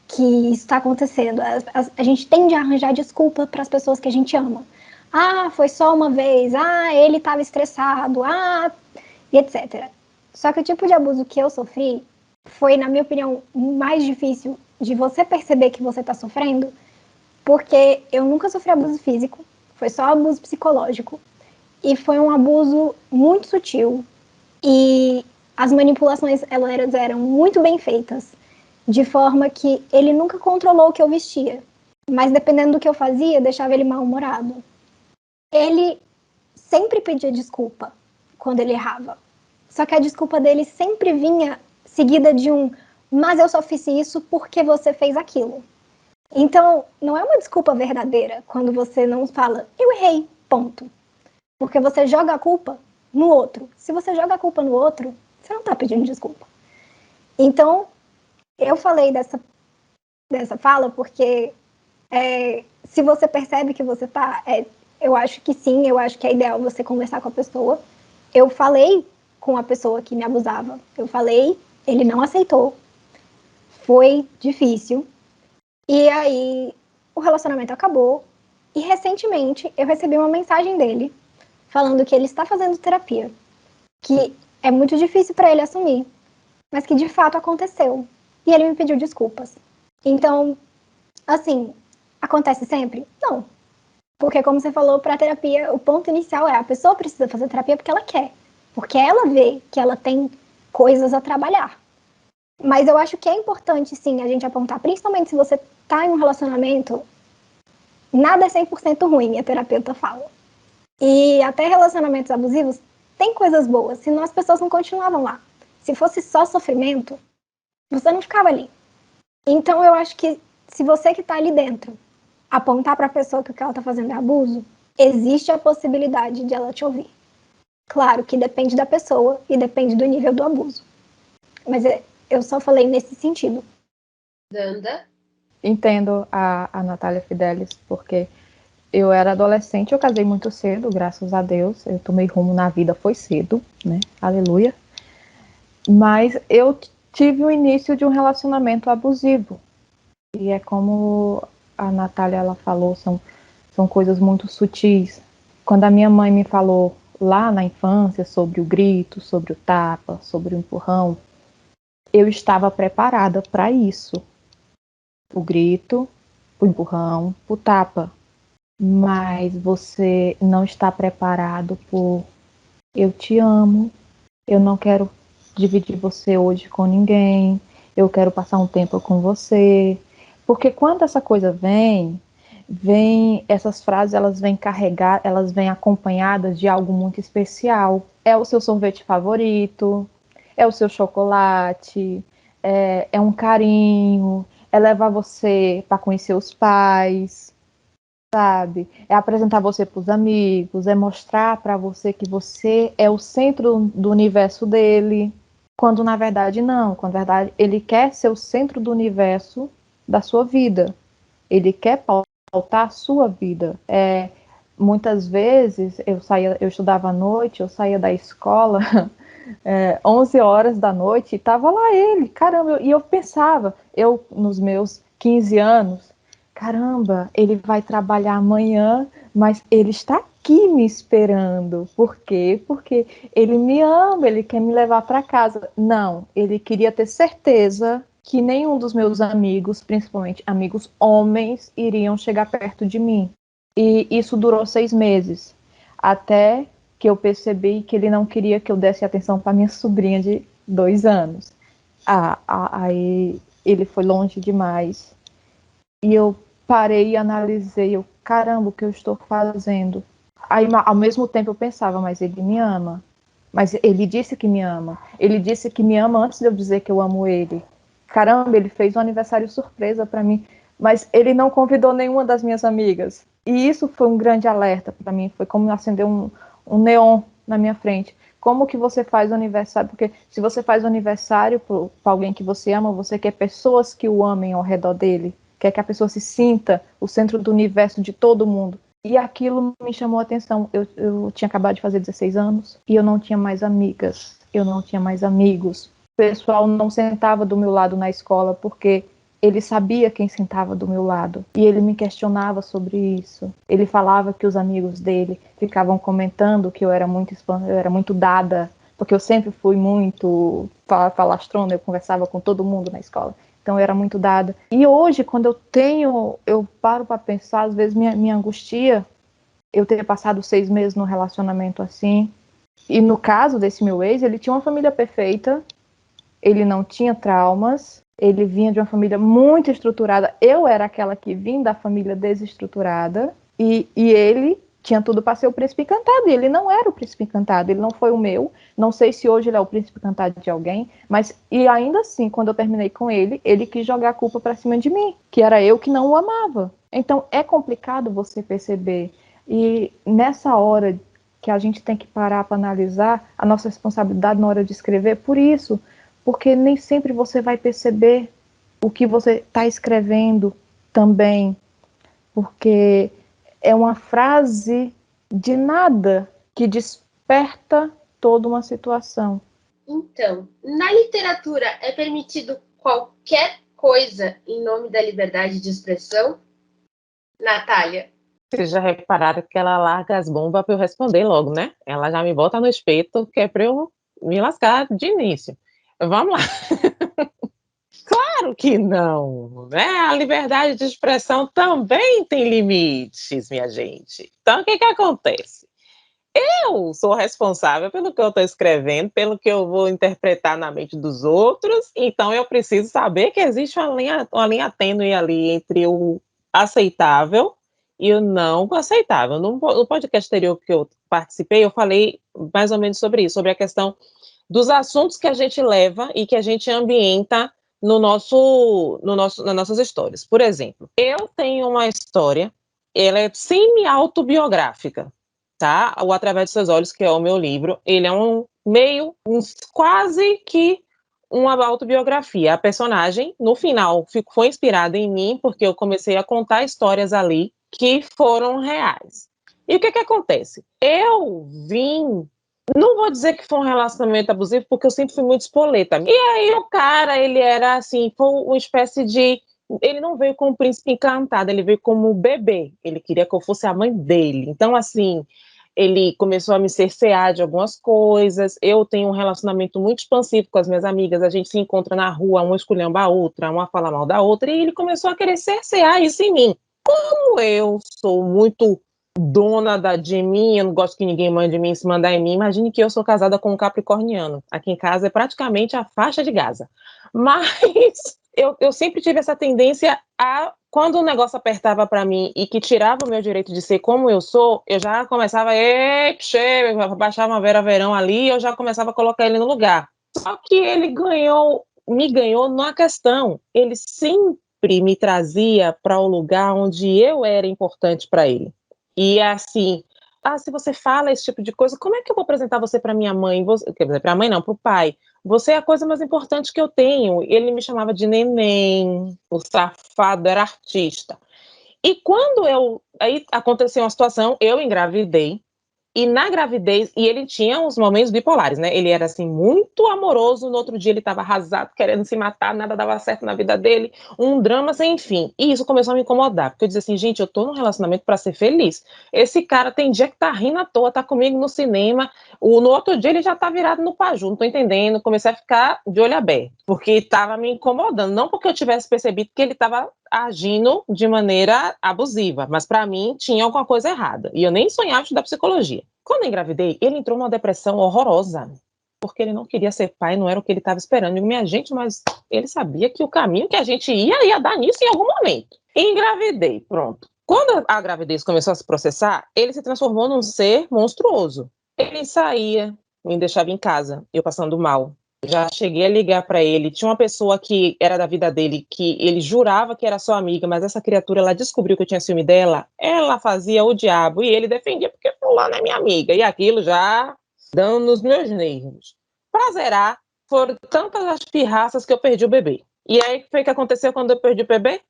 que isso está acontecendo. A gente tende a arranjar desculpa para as pessoas que a gente ama. Ah, foi só uma vez. Ah, ele estava estressado. Ah, e etc. Só que o tipo de abuso que eu sofri foi, na minha opinião, mais difícil de você perceber que você está sofrendo, porque eu nunca sofri abuso físico, foi só abuso psicológico. E foi um abuso muito sutil. E as manipulações elas eram muito bem feitas, de forma que ele nunca controlou o que eu vestia. Mas dependendo do que eu fazia, deixava ele mal-humorado. Ele sempre pedia desculpa quando ele errava. Só que a desculpa dele sempre vinha seguida de mas eu só fiz isso porque você fez aquilo. Então, não é uma desculpa verdadeira quando você não fala, eu errei, ponto. Porque você joga a culpa no outro. Se você joga a culpa no outro, você não está pedindo desculpa. Então, eu falei dessa fala porque se você percebe que você está... eu acho que sim, eu acho que é ideal você conversar com a pessoa. Eu falei com a pessoa que me abusava. Eu falei, ele não aceitou. Foi difícil. E aí, o relacionamento acabou. E recentemente, eu recebi uma mensagem dele falando que ele está fazendo terapia. Que é muito difícil para ele assumir. Mas que de fato aconteceu. E ele me pediu desculpas. Então, assim, acontece sempre? Não. Porque, como você falou, para a terapia, o ponto inicial é a pessoa precisa fazer terapia porque ela quer. Porque ela vê que ela tem coisas a trabalhar. Mas eu acho que é importante, sim, a gente apontar, principalmente se você está em um relacionamento, nada é 100% ruim, minha terapeuta fala. E até relacionamentos abusivos tem coisas boas, senão as pessoas não continuavam lá. Se fosse só sofrimento, você não ficava ali. Então eu acho que se você que está ali dentro apontar para a pessoa que o que ela está fazendo é abuso, existe a possibilidade de ela te ouvir. Claro que depende da pessoa e depende do nível do abuso. Mas eu só falei nesse sentido. Danda? Entendo a Natália Fidelis, porque eu era adolescente, eu casei muito cedo, graças a Deus. Eu tomei rumo na vida, foi cedo, né? Aleluia. Mas eu tive o início de um relacionamento abusivo. E é como a Natália ela falou, são coisas muito sutis. Quando a minha mãe me falou lá na infância sobre o grito, sobre o tapa, sobre o empurrão, eu estava preparada para isso. O grito, o empurrão, o tapa. Mas você não está preparado por eu te amo, eu não quero dividir você hoje com ninguém, eu quero passar um tempo com você. Porque quando essa coisa vem essas frases, elas vêm carregar, elas vêm acompanhadas de algo muito especial. É o seu sorvete favorito, é o seu chocolate, é um carinho, é levar você para conhecer os pais, sabe? É apresentar você para os amigos, é mostrar para você que você é o centro do universo dele, quando na verdade não, quando na verdade ele quer ser o centro do universo da sua vida, ele quer pautar a sua vida. Muitas vezes eu estudava à noite, eu saía da escola 11 horas da noite e estava lá ele, caramba, e eu pensava, eu nos meus 15 anos, caramba, ele vai trabalhar amanhã, mas ele está aqui me esperando. Por quê? Porque ele me ama, ele quer me levar para casa. Não, ele queria ter certeza que nenhum dos meus amigos, principalmente amigos homens, iriam chegar perto de mim. E isso durou 6 meses, até que eu percebi que ele não queria que eu desse atenção para minha sobrinha de 2 anos. Aí ele foi longe demais. E eu parei e analisei, caramba, o que eu estou fazendo? Aí, ao mesmo tempo, eu pensava, mas ele me ama. Mas ele disse que me ama. Ele disse que me ama antes de eu dizer que eu amo ele. Caramba, ele fez um aniversário surpresa para mim, mas ele não convidou nenhuma das minhas amigas. E isso foi um grande alerta para mim. Foi como acender um neon na minha frente. Como que você faz o aniversário? Porque se você faz o aniversário para alguém que você ama, você quer pessoas que o amem ao redor dele. Quer que a pessoa se sinta o centro do universo de todo mundo. E aquilo me chamou a atenção. Eu tinha acabado de fazer 16 anos e eu não tinha mais amigas, eu não tinha mais amigos. O pessoal não sentava do meu lado na escola porque ele sabia quem sentava do meu lado. E ele me questionava sobre isso. Ele falava que os amigos dele ficavam comentando que eu era muito dada, porque eu sempre fui muito falastrona, eu conversava com todo mundo na escola. Então eu era muito dada. E hoje, quando eu paro para pensar, às vezes minha angustia, eu ter passado 6 meses num relacionamento assim. E no caso desse meu ex, ele tinha uma família perfeita, ele não tinha traumas, ele vinha de uma família muito estruturada. Eu era aquela que vinha da família desestruturada, e ele tinha tudo para ser o príncipe encantado, e ele não era o príncipe encantado, ele não foi o meu. Não sei se hoje ele é o príncipe encantado de alguém, mas e ainda assim, quando eu terminei com ele quis jogar a culpa para cima de mim, que era eu que não o amava. Então é complicado você perceber, e nessa hora que a gente tem que parar para analisar a nossa responsabilidade na hora de escrever, por isso, porque nem sempre você vai perceber o que você está escrevendo também, porque é uma frase de nada que desperta toda uma situação. Então, na literatura é permitido qualquer coisa em nome da liberdade de expressão? Natália? Vocês já repararam que ela larga as bombas para eu responder logo, né? Ela já me bota no espeto, que é para eu me lascar de início. Vamos lá. Claro que não, né? A liberdade de expressão também tem limites, minha gente. Então, o que acontece? Eu sou responsável pelo que eu estou escrevendo, pelo que eu vou interpretar na mente dos outros, então eu preciso saber que existe uma linha tênue ali entre o aceitável e o não aceitável. No podcast anterior que eu participei, eu falei mais ou menos sobre isso, sobre a questão dos assuntos que a gente leva e que a gente ambienta nas nossas histórias. Por exemplo, eu tenho uma história, ela é semi-autobiográfica, tá? O Através dos Seus Olhos, que é o meu livro, ele é quase que uma autobiografia. A personagem, no final, foi inspirada em mim, porque eu comecei a contar histórias ali que foram reais. E o que acontece? Eu vim... Não vou dizer que foi um relacionamento abusivo, porque eu sempre fui muito espoleta. E aí o cara, ele era assim, foi uma espécie de... Ele não veio como príncipe encantado, ele veio como bebê. Ele queria que eu fosse a mãe dele. Então, assim, ele começou a me cercear de algumas coisas. Eu tenho um relacionamento muito expansivo com as minhas amigas. A gente se encontra na rua, uma esculhamba a outra, uma fala mal da outra, e ele começou a querer cercear isso em mim. Como eu sou muito dona de mim, eu não gosto que ninguém mande em mim, se mandar em mim, imagine que eu sou casada com um capricorniano. Aqui em casa é praticamente a faixa de Gaza. Mas eu sempre tive essa tendência a, quando o negócio apertava para mim e que tirava o meu direito de ser como eu sou, eu já começava a baixar uma Vera Verão ali, eu já começava a colocar ele no lugar. Só que ele me ganhou numa questão. Ele sempre me trazia para o lugar onde eu era importante para ele. E assim, se você fala esse tipo de coisa, como é que eu vou apresentar você para minha mãe? Quer dizer, para a mãe não, para o pai. Você é a coisa mais importante que eu tenho. Ele me chamava de neném, o safado era artista. E quando aí aconteceu uma situação, eu engravidei, e na gravidez, e ele tinha uns momentos bipolares, né? Ele era, assim, muito amoroso, no outro dia ele estava arrasado, querendo se matar, nada dava certo na vida dele, um drama sem fim. E isso começou a me incomodar, porque eu dizia assim, gente, eu tô num relacionamento para ser feliz. Esse cara tem dia que tá rindo à toa, tá comigo no cinema, no outro dia ele já tá virado no paju, não tô entendendo, comecei a ficar de olho aberto, porque tava me incomodando, não porque eu tivesse percebido que ele tava agindo de maneira abusiva, mas para mim tinha alguma coisa errada, e eu nem sonhava estudar psicologia. Quando eu engravidei, ele entrou numa depressão horrorosa, porque ele não queria ser pai, não era o que ele estava esperando. Eu digo, minha gente, mas ele sabia que o caminho que a gente ia dar nisso em algum momento. Engravidei, pronto. Quando a gravidez começou a se processar, ele se transformou num ser monstruoso. Ele saía, me deixava em casa, eu passando mal. Já cheguei a ligar para ele. Tinha uma pessoa que era da vida dele, que ele jurava que era sua amiga, mas essa criatura, ela descobriu que eu tinha ciúme dela. Ela fazia o diabo e ele defendia porque fulano é minha amiga. E aquilo já dando nos meus nervos. Pra zerar, foram tantas as pirraças que eu perdi o bebê. E aí, o que foi que aconteceu quando eu perdi o bebê?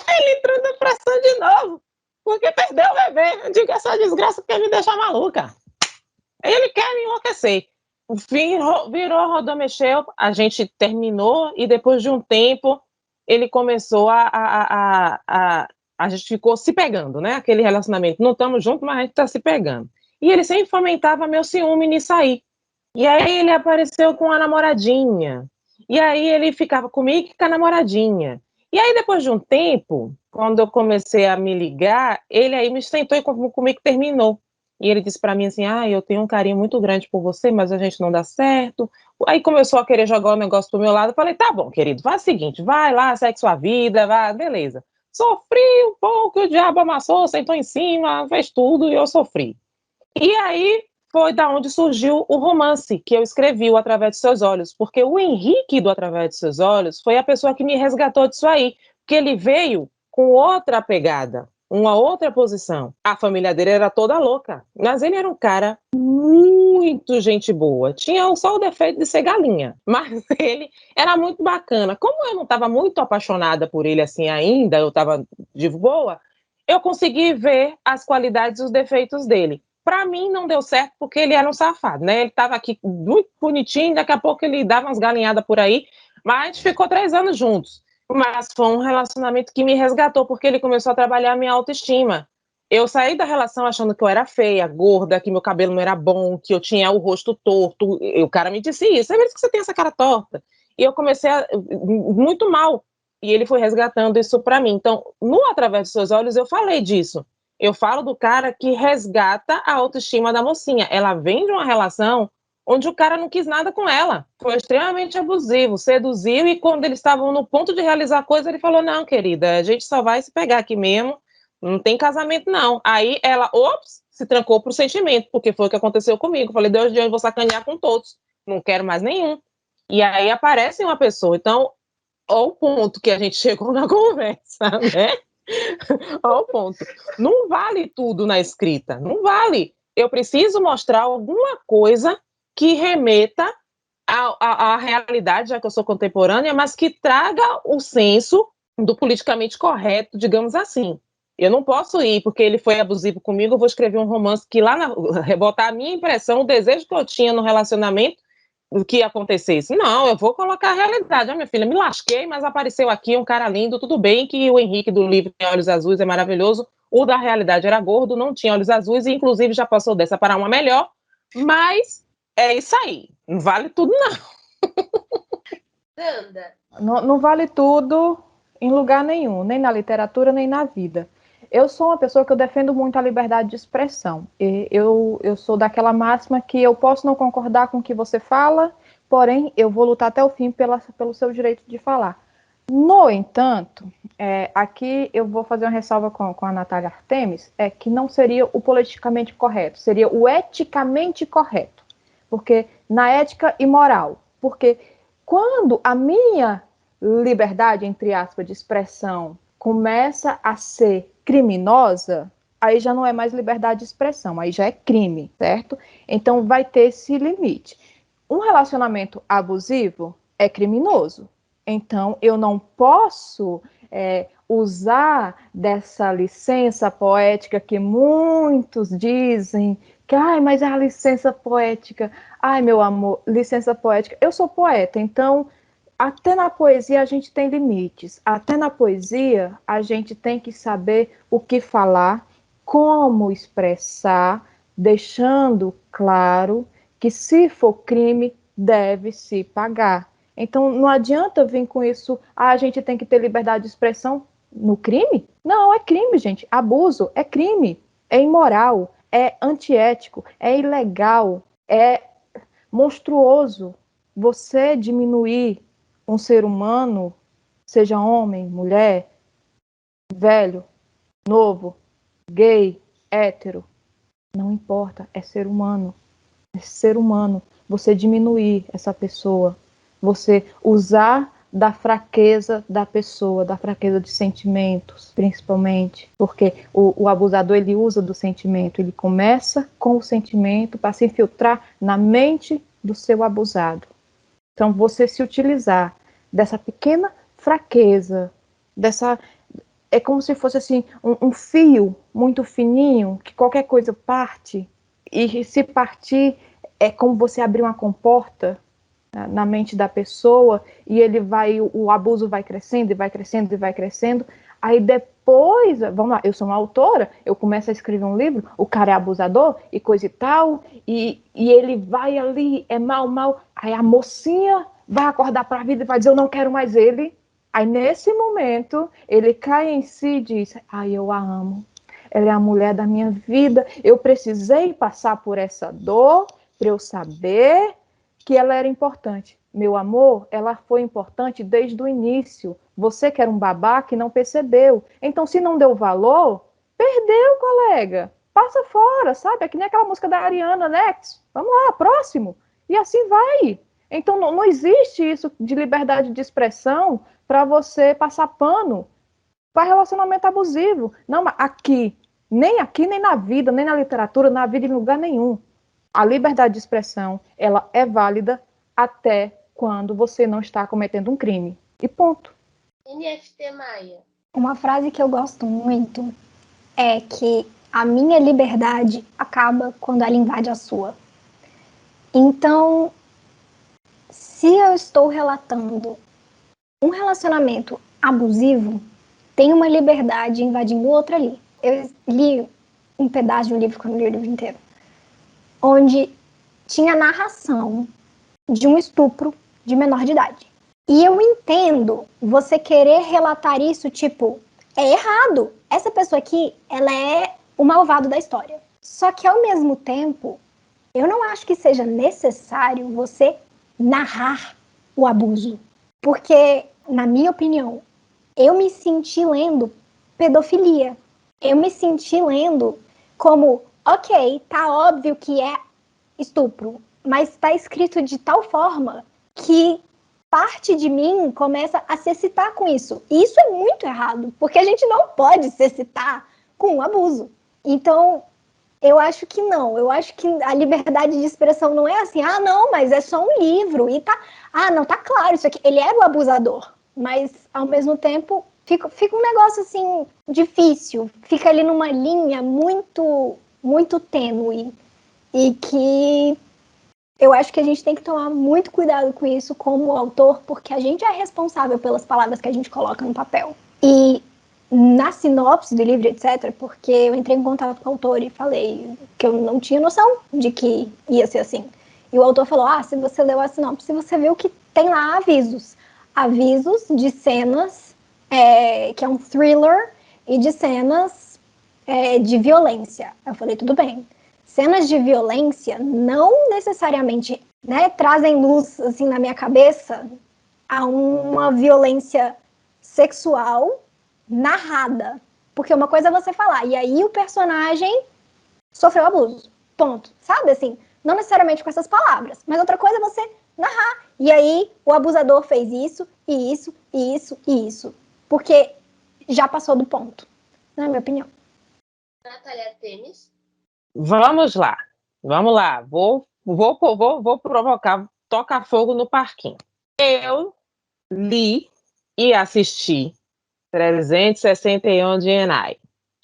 Ele entrou em depressão de novo. porque perdeu o bebê. Eu digo, essa desgraça quer me deixar maluca. Ele quer me enlouquecer. Rodou, mexeu, a gente terminou, e depois de um tempo, ele começou a gente ficou se pegando, né? Aquele relacionamento. Não estamos juntos, mas a gente está se pegando. E ele sempre fomentava meu ciúme nisso aí. E aí ele apareceu com a namoradinha. E aí ele ficava comigo e com a namoradinha. E aí, depois de um tempo, quando eu comecei a me ligar, ele aí me tentou e comigo terminou. E ele disse para mim assim, eu tenho um carinho muito grande por você, mas a gente não dá certo. Aí começou a querer jogar o negócio pro meu lado. Eu falei, tá bom, querido, faz o seguinte, vai lá, segue sua vida, vai, beleza. Sofri um pouco, o diabo amassou, sentou em cima, fez tudo e eu sofri. E aí foi da onde surgiu o romance que eu escrevi, o Através de Seus Olhos, porque o Henrique do Através de Seus Olhos foi a pessoa que me resgatou disso aí, porque ele veio com outra pegada, uma outra posição. A família dele era toda louca, mas ele era um cara muito gente boa. Tinha só o defeito de ser galinha, mas ele era muito bacana. Como eu não estava muito apaixonada por ele assim ainda, eu estava de boa, eu consegui ver as qualidades e os defeitos dele. Para mim não deu certo porque ele era um safado, né? Ele estava aqui muito bonitinho, daqui a pouco ele dava umas galinhadas por aí, mas a gente ficou 3 anos juntos. Mas foi um relacionamento que me resgatou, porque ele começou a trabalhar a minha autoestima. Eu saí da relação achando que eu era feia, gorda, que meu cabelo não era bom, que eu tinha o rosto torto. O cara me disse isso, é mesmo que você tem essa cara torta. E eu comecei muito mal. E ele foi resgatando isso para mim. Então, no Através dos Seus Olhos, eu falei disso. Eu falo do cara que resgata a autoestima da mocinha. Ela vem de uma relação onde o cara não quis nada com ela. Foi extremamente abusivo, seduziu, e quando eles estavam no ponto de realizar a coisa, ele falou, não, querida, a gente só vai se pegar aqui mesmo, não tem casamento não. Aí ela, se trancou pro sentimento, porque foi o que aconteceu comigo. Falei, Deus de Deus, eu vou sacanear com todos, não quero mais nenhum. E aí aparece uma pessoa. Então, olha o ponto que a gente chegou na conversa, né? Olha o ponto. Não vale tudo na escrita, não vale. Eu preciso mostrar alguma coisa que remeta à realidade, já que eu sou contemporânea, mas que traga o senso do politicamente correto, digamos assim. Eu não posso ir porque ele foi abusivo comigo, eu vou escrever um romance que botar a minha impressão, o desejo que eu tinha no relacionamento, o que acontecesse. Não, eu vou colocar a realidade. Minha filha, me lasquei, mas apareceu aqui um cara lindo, tudo bem que o Henrique do livro tem olhos azuis, é maravilhoso, o da realidade era gordo, não tinha olhos azuis, e inclusive já passou dessa para uma melhor, mas é isso aí, não vale tudo não. Nanda. Não vale tudo em lugar nenhum, nem na literatura, nem na vida. Eu sou uma pessoa que eu defendo muito a liberdade de expressão. Eu sou daquela máxima que eu posso não concordar com o que você fala, porém eu vou lutar até o fim pelo seu direito de falar. No entanto, aqui eu vou fazer uma ressalva com a Natália Artemis, que não seria o politicamente correto, seria o eticamente correto. Porque na ética e moral. Porque quando a minha liberdade, entre aspas, de expressão começa a ser criminosa, aí já não é mais liberdade de expressão, aí já é crime, certo? Então vai ter esse limite. Um relacionamento abusivo é criminoso. Então eu não posso usar dessa licença poética que muitos dizem que, mas é a licença poética. Ai, meu amor, licença poética. Eu sou poeta, então até na poesia a gente tem limites. Até na poesia a gente tem que saber o que falar, como expressar, deixando claro que se for crime, deve se pagar. Então não adianta vir com isso, a gente tem que ter liberdade de expressão no crime? Não, é crime, gente. Abuso é crime, é imoral, é antiético, é ilegal, é monstruoso. Você diminuir um ser humano, seja homem, mulher, velho, novo, gay, hétero, não importa, é ser humano. É ser humano. Você diminuir essa pessoa, você usar da fraqueza da pessoa, da fraqueza de sentimentos, principalmente, porque o abusador, ele usa do sentimento, ele começa com o sentimento para se infiltrar na mente do seu abusado. Então, você se utilizar dessa pequena fraqueza, é como se fosse assim um fio muito fininho, que qualquer coisa parte, e se partir é como você abrir uma comporta na mente da pessoa, e o abuso vai crescendo, e vai crescendo, e vai crescendo, aí depois, vamos lá, eu sou uma autora, eu começo a escrever um livro, o cara é abusador, e coisa e tal, e ele vai ali, é mal, aí a mocinha vai acordar para a vida e vai dizer, eu não quero mais ele, aí nesse momento, ele cai em si e diz, ai, eu a amo, ela é a mulher da minha vida, eu precisei passar por essa dor, para eu saber que ela era importante. Meu amor, ela foi importante desde o início. Você que era um babaca e não percebeu. Então, se não deu valor, perdeu, colega. Passa fora, sabe? É que nem aquela música da Ariana, Next. Vamos lá, próximo. E assim vai. Então, não existe isso de liberdade de expressão para você passar pano para relacionamento abusivo. Não, aqui, nem na vida, nem na literatura, na vida em lugar nenhum. A liberdade de expressão, ela é válida até quando você não está cometendo um crime. E ponto. NFT Maia. Uma frase que eu gosto muito é que a minha liberdade acaba quando ela invade a sua. Então, se eu estou relatando um relacionamento abusivo, tem uma liberdade invadindo outra ali. Eu li um pedaço de um livro, quando eu li o livro inteiro, onde tinha narração de um estupro de menor de idade. E eu entendo você querer relatar isso, tipo, é errado. Essa pessoa aqui, ela é o malvado da história. Só que, ao mesmo tempo, eu não acho que seja necessário você narrar o abuso. Porque, na minha opinião, eu me senti lendo pedofilia. Eu me senti lendo como, ok, tá óbvio que é estupro, mas está escrito de tal forma que parte de mim começa a se excitar com isso. E isso é muito errado, porque a gente não pode se excitar com um abuso. Então, eu acho que não. Eu acho que a liberdade de expressão não é assim, não, mas é só um livro. E tá, não, tá claro, isso aqui, ele era o abusador. Mas, ao mesmo tempo, fica um negócio, assim, difícil. Fica ali numa linha muito, muito tênue. E que eu acho que a gente tem que tomar muito cuidado com isso como autor, porque a gente é responsável pelas palavras que a gente coloca no papel. E na sinopse do livro, etc., porque eu entrei em contato com o autor e falei que eu não tinha noção de que ia ser assim. E o autor falou, se você leu a sinopse, você viu que tem lá avisos. Avisos de cenas, que é um thriller, e de cenas de violência. Eu falei, tudo bem. Cenas de violência não necessariamente, trazem luz assim na minha cabeça a uma violência sexual narrada. Porque uma coisa é você falar, e aí o personagem sofreu abuso. Ponto. Sabe assim? Não necessariamente com essas palavras, mas outra coisa é você narrar. E aí o abusador fez isso, e isso, e isso, e isso. Porque já passou do ponto. Na minha opinião. Natália Temes. Vamos lá. Vou provocar, tocar fogo no parquinho. Eu li e assisti 361 de Enai.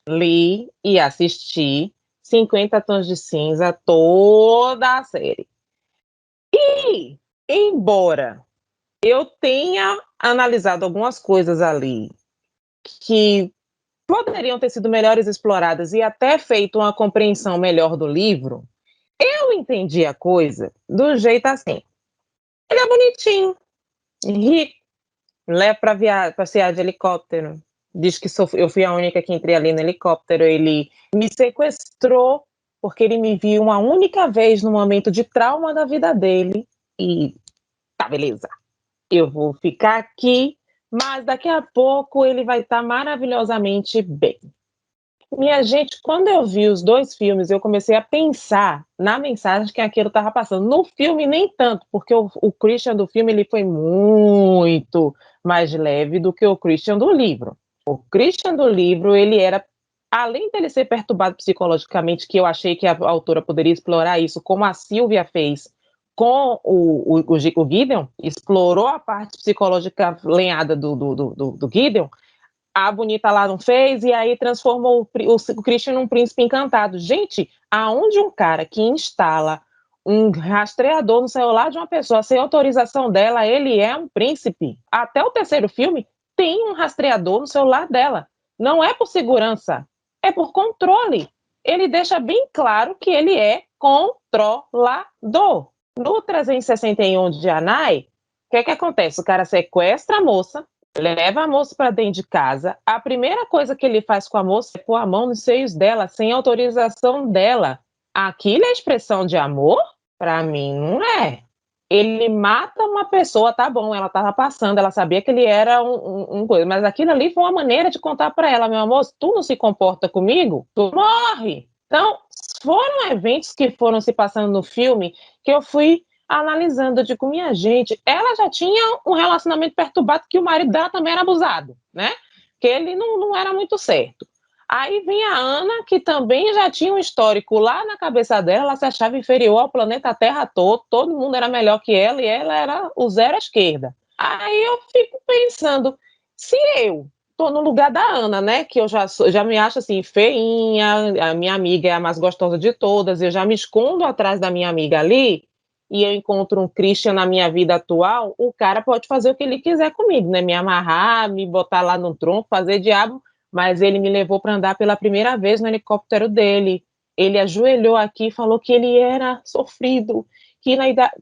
Li e assisti 50 Tons de Cinza, toda a série. E, embora eu tenha analisado algumas coisas ali que poderiam ter sido melhores exploradas e até feito uma compreensão melhor do livro, eu entendi a coisa do jeito assim. Ele é bonitinho, rico, leva para passear de helicóptero. Diz que eu fui a única que entrei ali no helicóptero. Ele me sequestrou porque ele me viu uma única vez no momento de trauma da vida dele. E tá, beleza. Eu vou ficar aqui, mas daqui a pouco ele vai estar maravilhosamente bem. Minha gente, quando eu vi os dois filmes, eu comecei a pensar na mensagem que aquilo estava passando. No filme, nem tanto, porque o Christian do filme ele foi muito mais leve do que o Christian do livro. O Christian do livro, ele era, além dele ser perturbado psicologicamente, que eu achei que a autora poderia explorar isso, como a Silvia fez com o Gideon, explorou a parte psicológica lenhada do Gideon. a bonita lá não fez, e aí transformou o Christian num príncipe encantado. Gente, aonde um cara que instala um rastreador no celular de uma pessoa sem autorização dela, ele é um príncipe. Até o terceiro filme tem um rastreador no celular dela. Não é por segurança, é por controle. Ele deixa bem claro que ele é controlador. No 361 de Anai, o que acontece? O cara sequestra a moça, leva a moça para dentro de casa. A primeira coisa que ele faz com a moça é pôr a mão nos seios dela, sem autorização dela. Aquilo é expressão de amor? Para mim, não é. Ele mata uma pessoa, tá bom, ela estava passando, ela sabia que ele era um coisa, mas aquilo ali foi uma maneira de contar para ela, meu amor, se tu não se comporta comigo, tu morre. Então, foram eventos que foram se passando no filme que eu fui analisando, eu digo, minha gente, ela já tinha um relacionamento perturbado que o marido dela também era abusado, né? Que ele não era muito certo. Aí vem a Ana, que também já tinha um histórico lá na cabeça dela, ela se achava inferior ao planeta Terra todo mundo era melhor que ela e ela era o zero à esquerda. Aí eu fico pensando, se eu tô no lugar da Ana, né, que eu já me acho assim, feinha, a minha amiga é a mais gostosa de todas, eu já me escondo atrás da minha amiga ali, e eu encontro um Christian na minha vida atual, o cara pode fazer o que ele quiser comigo, né, me amarrar, me botar lá no tronco, fazer diabo, mas ele me levou para andar pela primeira vez no helicóptero dele. Ele ajoelhou aqui e falou que ele era sofrido, que na idade...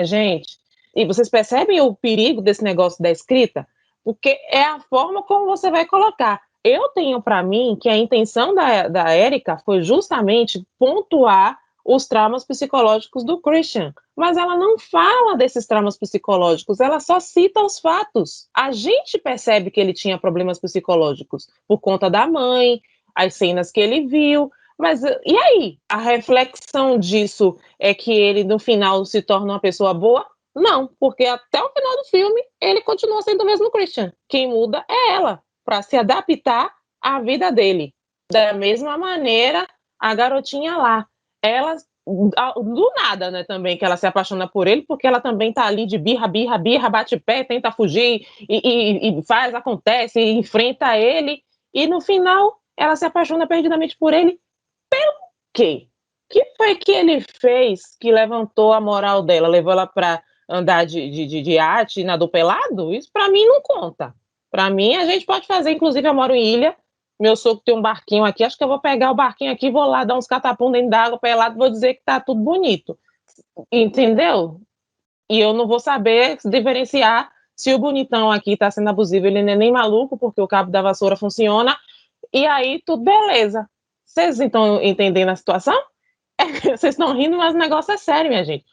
gente, e vocês percebem o perigo desse negócio da escrita? Porque é a forma como você vai colocar. Eu tenho para mim que a intenção da Érica foi justamente pontuar os traumas psicológicos do Christian, mas ela não fala desses traumas psicológicos, ela só cita os fatos. A gente percebe que ele tinha problemas psicológicos por conta da mãe, as cenas que ele viu, mas e aí? A reflexão disso é que ele no final se torna uma pessoa boa? Não, porque até o final do filme ele continua sendo o mesmo Christian. Quem muda é ela, para se adaptar à vida dele. Da mesma maneira, a garotinha lá, ela do nada, né, também, que ela se apaixona por ele, porque ela também tá ali de birra, bate pé, tenta fugir, e faz, acontece, e enfrenta ele, e no final ela se apaixona perdidamente por ele. Pelo quê? O que foi que ele fez que levantou a moral dela, levou ela para andar de arte, nadou pelado? Isso para mim não conta. Para mim, a gente pode fazer, inclusive eu moro em ilha, meu sogro tem um barquinho aqui, acho que eu vou pegar o barquinho aqui, vou lá dar uns catapum dentro d'água pelado, vou dizer que tá tudo bonito. Entendeu? E eu não vou saber diferenciar se o bonitão aqui tá sendo abusivo, ele não é nem maluco, porque o cabo da vassoura funciona, e aí tudo beleza. Vocês estão entendendo a situação? Vocês estão rindo, mas o negócio é sério, minha gente.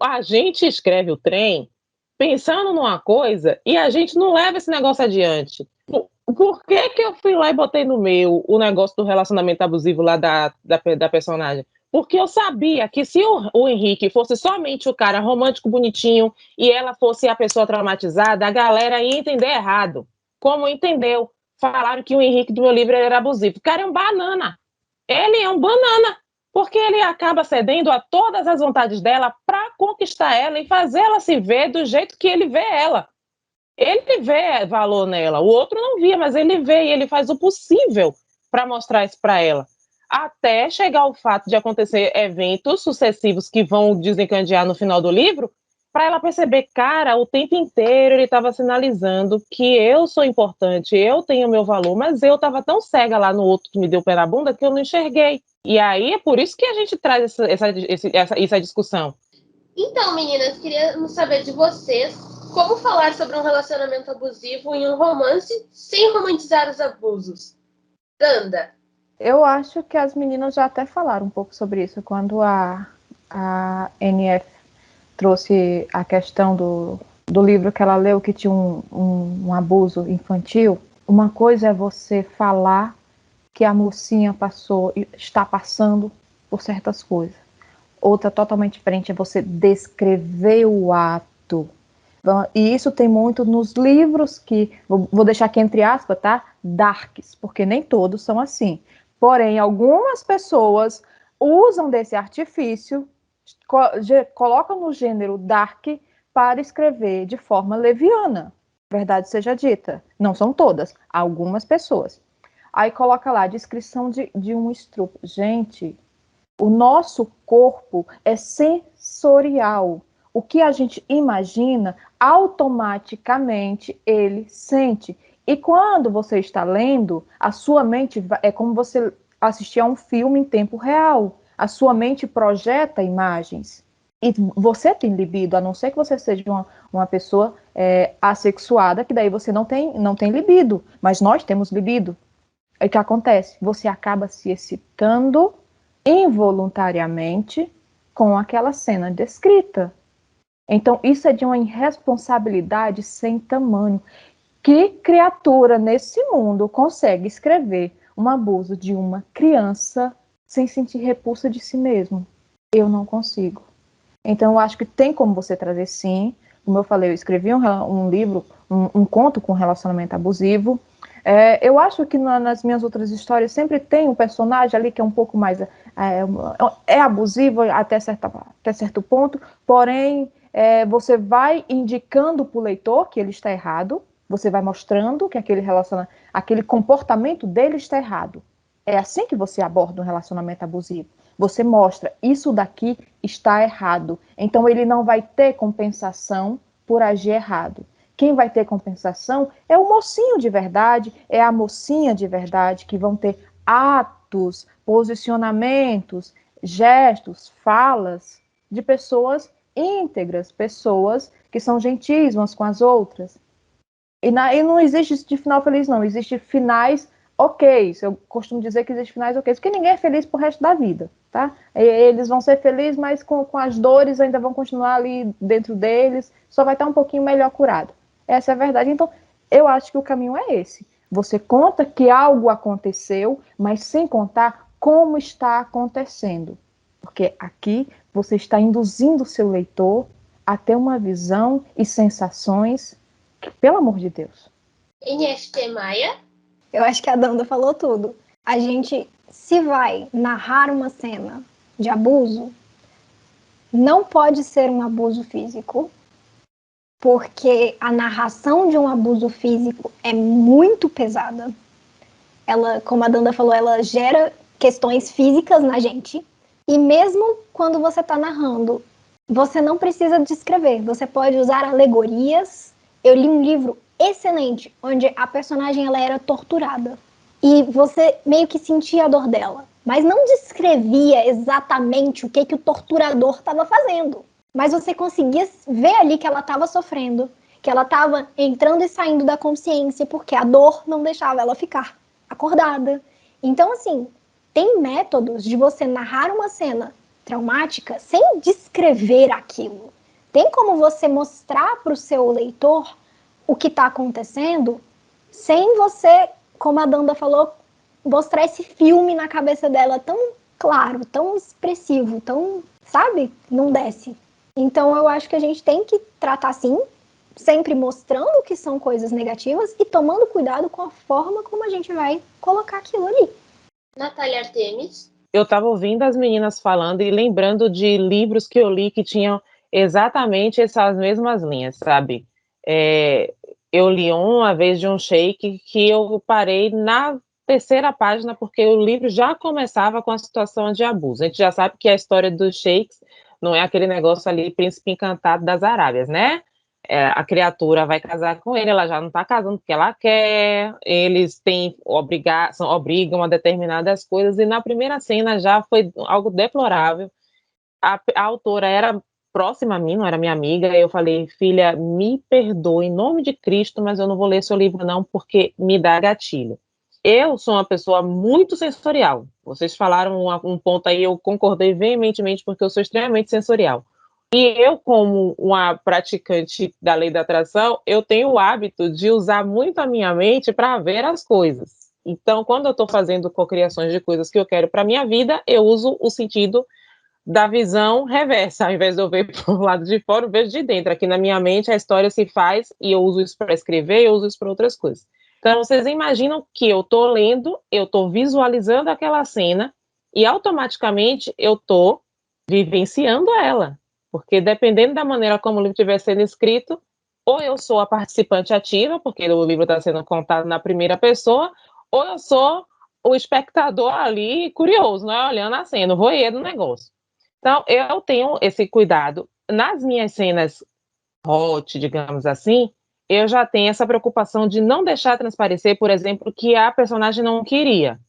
A gente escreve o trem pensando numa coisa e a gente não leva esse negócio adiante. Por que eu fui lá e botei no meu o negócio do relacionamento abusivo lá da personagem? Porque eu sabia que se o Henrique fosse somente o cara romântico, bonitinho, e ela fosse a pessoa traumatizada, a galera ia entender errado. Como entendeu? Falaram que o Henrique do meu livro era abusivo. O cara é um banana. Ele é um banana. Porque ele acaba cedendo a todas as vontades dela para conquistar ela e fazer ela se ver do jeito que ele vê ela. Ele vê valor nela, o outro não via, mas ele vê e ele faz o possível para mostrar isso para ela. Até chegar ao fato de acontecer eventos sucessivos que vão desencadear no final do livro, para ela perceber, cara, o tempo inteiro ele estava sinalizando que eu sou importante, eu tenho meu valor, mas eu estava tão cega lá no outro que me deu pé na bunda que eu não enxerguei. E aí é por isso que a gente traz essa discussão. Então, meninas, queríamos saber de vocês como falar sobre um relacionamento abusivo em um romance sem romantizar os abusos. Ganda. Eu acho que as meninas já até falaram um pouco sobre isso quando a NF trouxe a questão do livro que ela leu que tinha um abuso infantil. Uma coisa é você falar que a mocinha está passando por certas coisas. Outra totalmente diferente é você descrever o ato. E isso tem muito nos livros que, vou deixar aqui entre aspas, tá? Darks, porque nem todos são assim. Porém, algumas pessoas usam desse artifício, colocam no gênero dark para escrever de forma leviana. verdade seja dita, não são todas, algumas pessoas. Aí coloca lá, descrição de um estupro. Gente, o nosso corpo é sensorial. O que a gente imagina, automaticamente ele sente. E quando você está lendo, a sua mente é como você assistir a um filme em tempo real. A sua mente projeta imagens. E você tem libido, a não ser que você seja uma pessoa assexuada, que daí você não tem libido. Mas nós temos libido. Aí o que acontece? Você acaba se excitando involuntariamente com aquela cena descrita. Então, isso é de uma irresponsabilidade sem tamanho. Que criatura nesse mundo consegue escrever um abuso de uma criança sem sentir repulsa de si mesmo? Eu não consigo. Então, eu acho que tem como você trazer, sim. Como eu falei, eu escrevi um livro, um conto com relacionamento abusivo. Eu acho que nas minhas outras histórias sempre tem um personagem ali que é um pouco mais abusivo até certo ponto, porém você vai indicando para o leitor que ele está errado, você vai mostrando que aquele comportamento dele está errado. É assim que você aborda um relacionamento abusivo. Você mostra, isso daqui está errado. Então ele não vai ter compensação por agir errado. Quem vai ter compensação é o mocinho de verdade, é a mocinha de verdade, que vão ter atos, posicionamentos, gestos, falas de pessoas íntegras, pessoas que são gentis umas com as outras. E não existe isso de final feliz, não. Existe finais ok. Eu costumo dizer que existe finais ok, porque ninguém é feliz pro resto da vida, tá? Eles vão ser felizes, mas com as dores ainda vão continuar ali dentro deles, só vai estar um pouquinho melhor curado. Essa é a verdade. Então, eu acho que o caminho é esse. Você conta que algo aconteceu, mas sem contar como está acontecendo. Porque aqui você está induzindo o seu leitor a ter uma visão e sensações que, pelo amor de Deus. NFT Maia? Eu acho que a Danda falou tudo. A gente, se vai narrar uma cena de abuso, não pode ser um abuso físico, porque a narração de um abuso físico é muito pesada. Ela, como a Danda falou, ela gera questões físicas na gente. E mesmo quando você está narrando, você não precisa descrever. Você pode usar alegorias. Eu li um livro excelente, onde a personagem ela era torturada. E você meio que sentia a dor dela. Mas não descrevia exatamente o que o torturador estava fazendo. Mas você conseguia ver ali que ela estava sofrendo, que ela estava entrando e saindo da consciência, porque a dor não deixava ela ficar acordada. Então, assim, tem métodos de você narrar uma cena traumática sem descrever aquilo. Tem como você mostrar para o seu leitor o que está acontecendo sem você, como a Danda falou, mostrar esse filme na cabeça dela tão claro, tão expressivo, tão, sabe? Não desce. Então, eu acho que a gente tem que tratar assim, sempre mostrando que são coisas negativas e tomando cuidado com a forma como a gente vai colocar aquilo ali. Natália Artemis? Eu estava ouvindo as meninas falando e lembrando de livros que eu li que tinham exatamente essas mesmas linhas, sabe? Eu li uma vez de um sheik que eu parei na terceira página porque o livro já começava com a situação de abuso. A gente já sabe que a história dos sheiks não é aquele negócio ali, príncipe encantado das Arábias, né? A criatura vai casar com ele, ela já não está casando porque ela quer, eles obrigam a determinadas coisas, e na primeira cena já foi algo deplorável. A autora era próxima a mim, não era minha amiga, eu falei, filha, me perdoe em nome de Cristo, mas eu não vou ler seu livro não, porque me dá gatilho. Eu sou uma pessoa muito sensorial. Vocês falaram um ponto aí, eu concordei veementemente, porque eu sou extremamente sensorial. E eu, como uma praticante da lei da atração, eu tenho o hábito de usar muito a minha mente para ver as coisas. Então, quando eu estou fazendo cocriações de coisas que eu quero para a minha vida, eu uso o sentido da visão reversa. Ao invés de eu ver para o lado de fora, eu vejo de dentro. Aqui na minha mente, a história se faz e eu uso isso para escrever, eu uso isso para outras coisas. Então, vocês imaginam que eu estou lendo, eu estou visualizando aquela cena e automaticamente eu estou vivenciando ela. Porque dependendo da maneira como o livro estiver sendo escrito, Ou eu sou a participante ativa, porque o livro está sendo contado na primeira pessoa, ou eu sou o espectador ali curioso, né? Olhando a cena, o voyeur do negócio. Então, eu tenho esse cuidado. Nas minhas cenas hot, digamos assim, eu já tenho essa preocupação de não deixar transparecer, por exemplo, que a personagem não queria.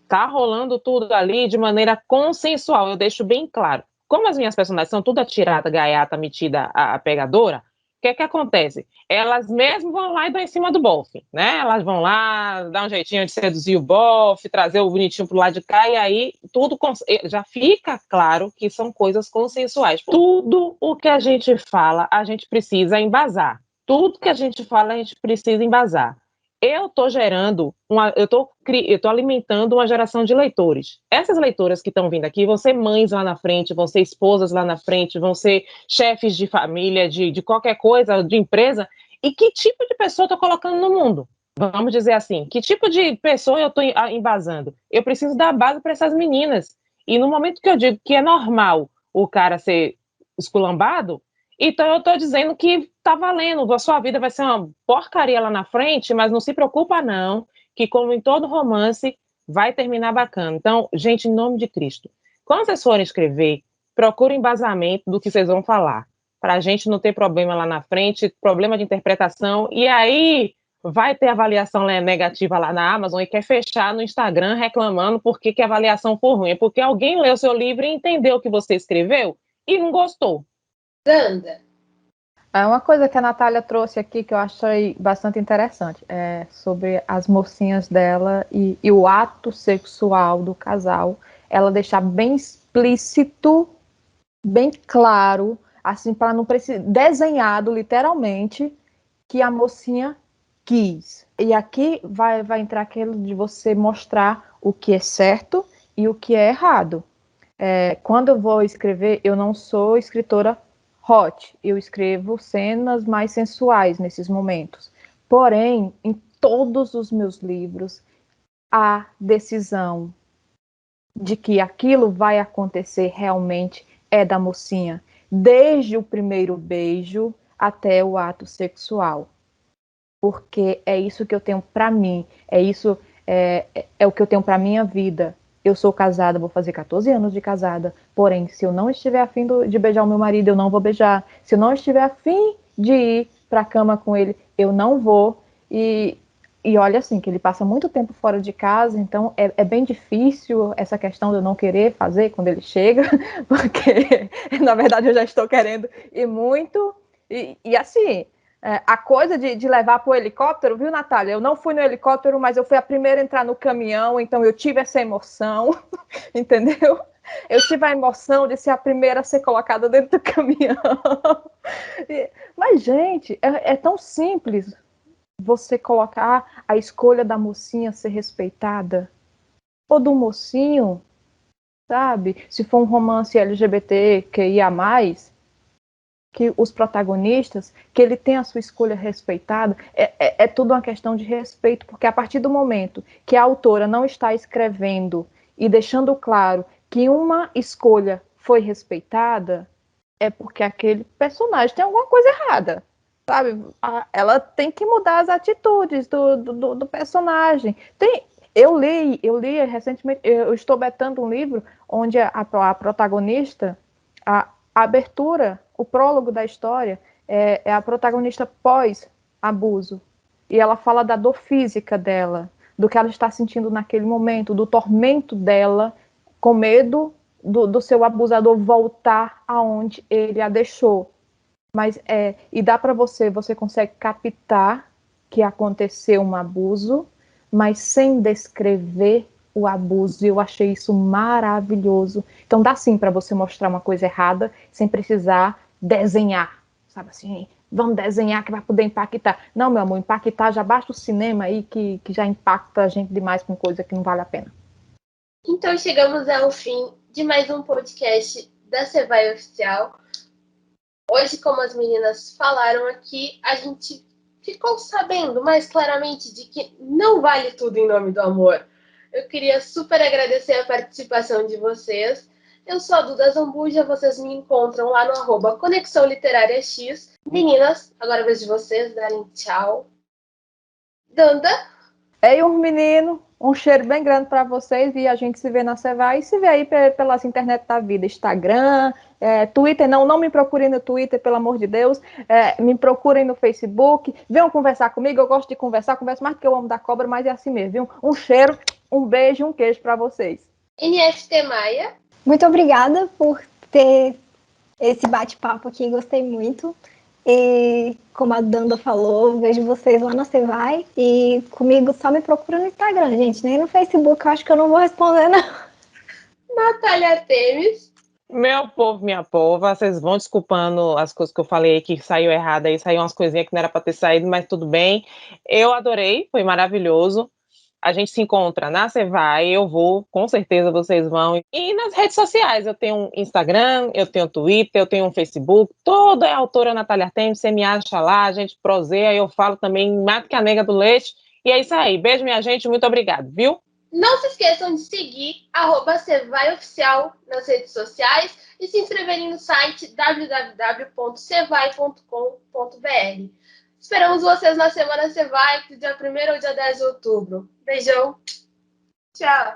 Tá rolando tudo ali de maneira consensual, eu deixo bem claro. Como as minhas personagens são tudo atirada, gaiata, metida, a pegadora, o que acontece? Elas mesmo vão lá e dão em cima do bofe, né? Elas vão lá, dar um jeitinho de seduzir o bofe, trazer o bonitinho pro lado de cá, e aí tudo já fica claro que são coisas consensuais. Tudo o que a gente fala, a gente precisa embasar. Tudo que a gente fala, a gente precisa embasar. Eu estou gerando, eu estou alimentando uma geração de leitores. Essas leitoras que estão vindo aqui vão ser mães lá na frente, vão ser esposas lá na frente, vão ser chefes de família, de qualquer coisa, de empresa. E que tipo de pessoa eu estou colocando no mundo? Vamos dizer assim, que tipo de pessoa eu estou embasando? Eu preciso dar base para essas meninas. E no momento que eu digo que é normal o cara ser esculambado, então eu estou dizendo que tá valendo, a sua vida vai ser uma porcaria lá na frente, mas não se preocupa não, que como em todo romance, vai terminar bacana. Então, gente, em nome de Cristo, quando vocês forem escrever, procurem embasamento do que vocês vão falar, para a gente não ter problema lá na frente, problema de interpretação, e aí vai ter avaliação negativa lá na Amazon e quer fechar no Instagram reclamando porque que a avaliação foi ruim, é porque alguém leu seu livro e entendeu o que você escreveu e não gostou. Zanda. É uma coisa que a Natália trouxe aqui que eu achei bastante interessante, sobre as mocinhas dela e o ato sexual do casal, ela deixar bem explícito, bem claro, assim, para não precisar, desenhado literalmente, que a mocinha quis. E aqui vai entrar aquilo de você mostrar o que é certo e o que é errado. Quando eu vou escrever, eu não sou escritora hot, eu escrevo cenas mais sensuais nesses momentos. Porém, em todos os meus livros, a decisão de que aquilo vai acontecer realmente é da mocinha, desde o primeiro beijo até o ato sexual. Porque é isso que eu tenho para mim, é o que eu tenho para minha vida. Eu sou casada, vou fazer 14 anos de casada, porém, se eu não estiver afim de beijar o meu marido, eu não vou beijar. Se eu não estiver afim de ir para a cama com ele, eu não vou. E olha assim, que ele passa muito tempo fora de casa, então é bem difícil essa questão de eu não querer fazer quando ele chega, porque, na verdade, eu já estou querendo ir muito. E assim, a coisa de levar para o helicóptero, viu, Natália? Eu não fui no helicóptero, mas eu fui a primeira a entrar no caminhão, então eu tive essa emoção, entendeu? Eu tive a emoção de ser a primeira a ser colocada dentro do caminhão. Mas, gente, é tão simples você colocar a escolha da mocinha ser respeitada, ou do mocinho, sabe? Se for um romance LGBT que ia mais, que os protagonistas, que ele tem a sua escolha respeitada, é tudo uma questão de respeito, porque a partir do momento que a autora não está escrevendo e deixando claro que uma escolha foi respeitada, é porque aquele personagem tem alguma coisa errada, sabe? Ela tem que mudar as atitudes do personagem. Eu li recentemente, eu estou betando um livro onde a protagonista, a abertura, o prólogo da história é a protagonista pós-abuso. E ela fala da dor física dela, do que ela está sentindo naquele momento, do tormento dela, com medo do seu abusador voltar aonde ele a deixou. Mas e dá para você consegue captar que aconteceu um abuso, mas sem descrever o abuso. E eu achei isso maravilhoso. Então dá sim para você mostrar uma coisa errada sem precisar desenhar, sabe assim, vamos desenhar que vai poder impactar. Não, meu amor, impactar já basta o cinema aí que já impacta a gente demais com coisa que não vale a pena. Então chegamos ao fim de mais um podcast da Cevai Oficial. Hoje, como as meninas falaram aqui, a gente ficou sabendo mais claramente de que não vale tudo em nome do amor. Eu queria super agradecer a participação de vocês. Eu sou a Duda Zambuja, vocês me encontram lá no @Conexão Literária X. Meninas, agora é vez de vocês darem tchau. Danda? Ei, um menino, um cheiro bem grande para vocês e a gente se vê na Cevai e se vê aí pelas internet da vida, Instagram, Twitter, não me procurem no Twitter, pelo amor de Deus, me procurem no Facebook, venham conversar comigo, eu gosto de conversar, converso mais do que eu amo da cobra, mas é assim mesmo, viu? Um cheiro, um beijo e um queijo para vocês. NFT Maia? Muito obrigada por ter esse bate-papo aqui, gostei muito. E como a Danda falou, vejo vocês lá na Cevai. E comigo só me procura no Instagram, gente. Nem no Facebook, eu acho que eu não vou responder, não. Natália Temes? Meu povo, minha pova, vocês vão desculpando as coisas que eu falei que saiu errado aí, saiu umas coisinhas que não era para ter saído, mas tudo bem. Eu adorei, foi maravilhoso. A gente se encontra na Cevai, eu vou, com certeza vocês vão. E nas redes sociais, eu tenho um Instagram, eu tenho um Twitter, eu tenho um Facebook, toda é a autora Natália Artemis, você me acha lá, a gente proseia, eu falo também mais do que a nega do leite. E é isso aí, beijo minha gente, muito obrigado, viu? Não se esqueçam de seguir @CevaiOficial nas redes sociais e se inscreverem no site www.cevai.com.br. Esperamos vocês na Semana Cevai, do dia 1º ao dia 10 de outubro. Beijão. Tchau.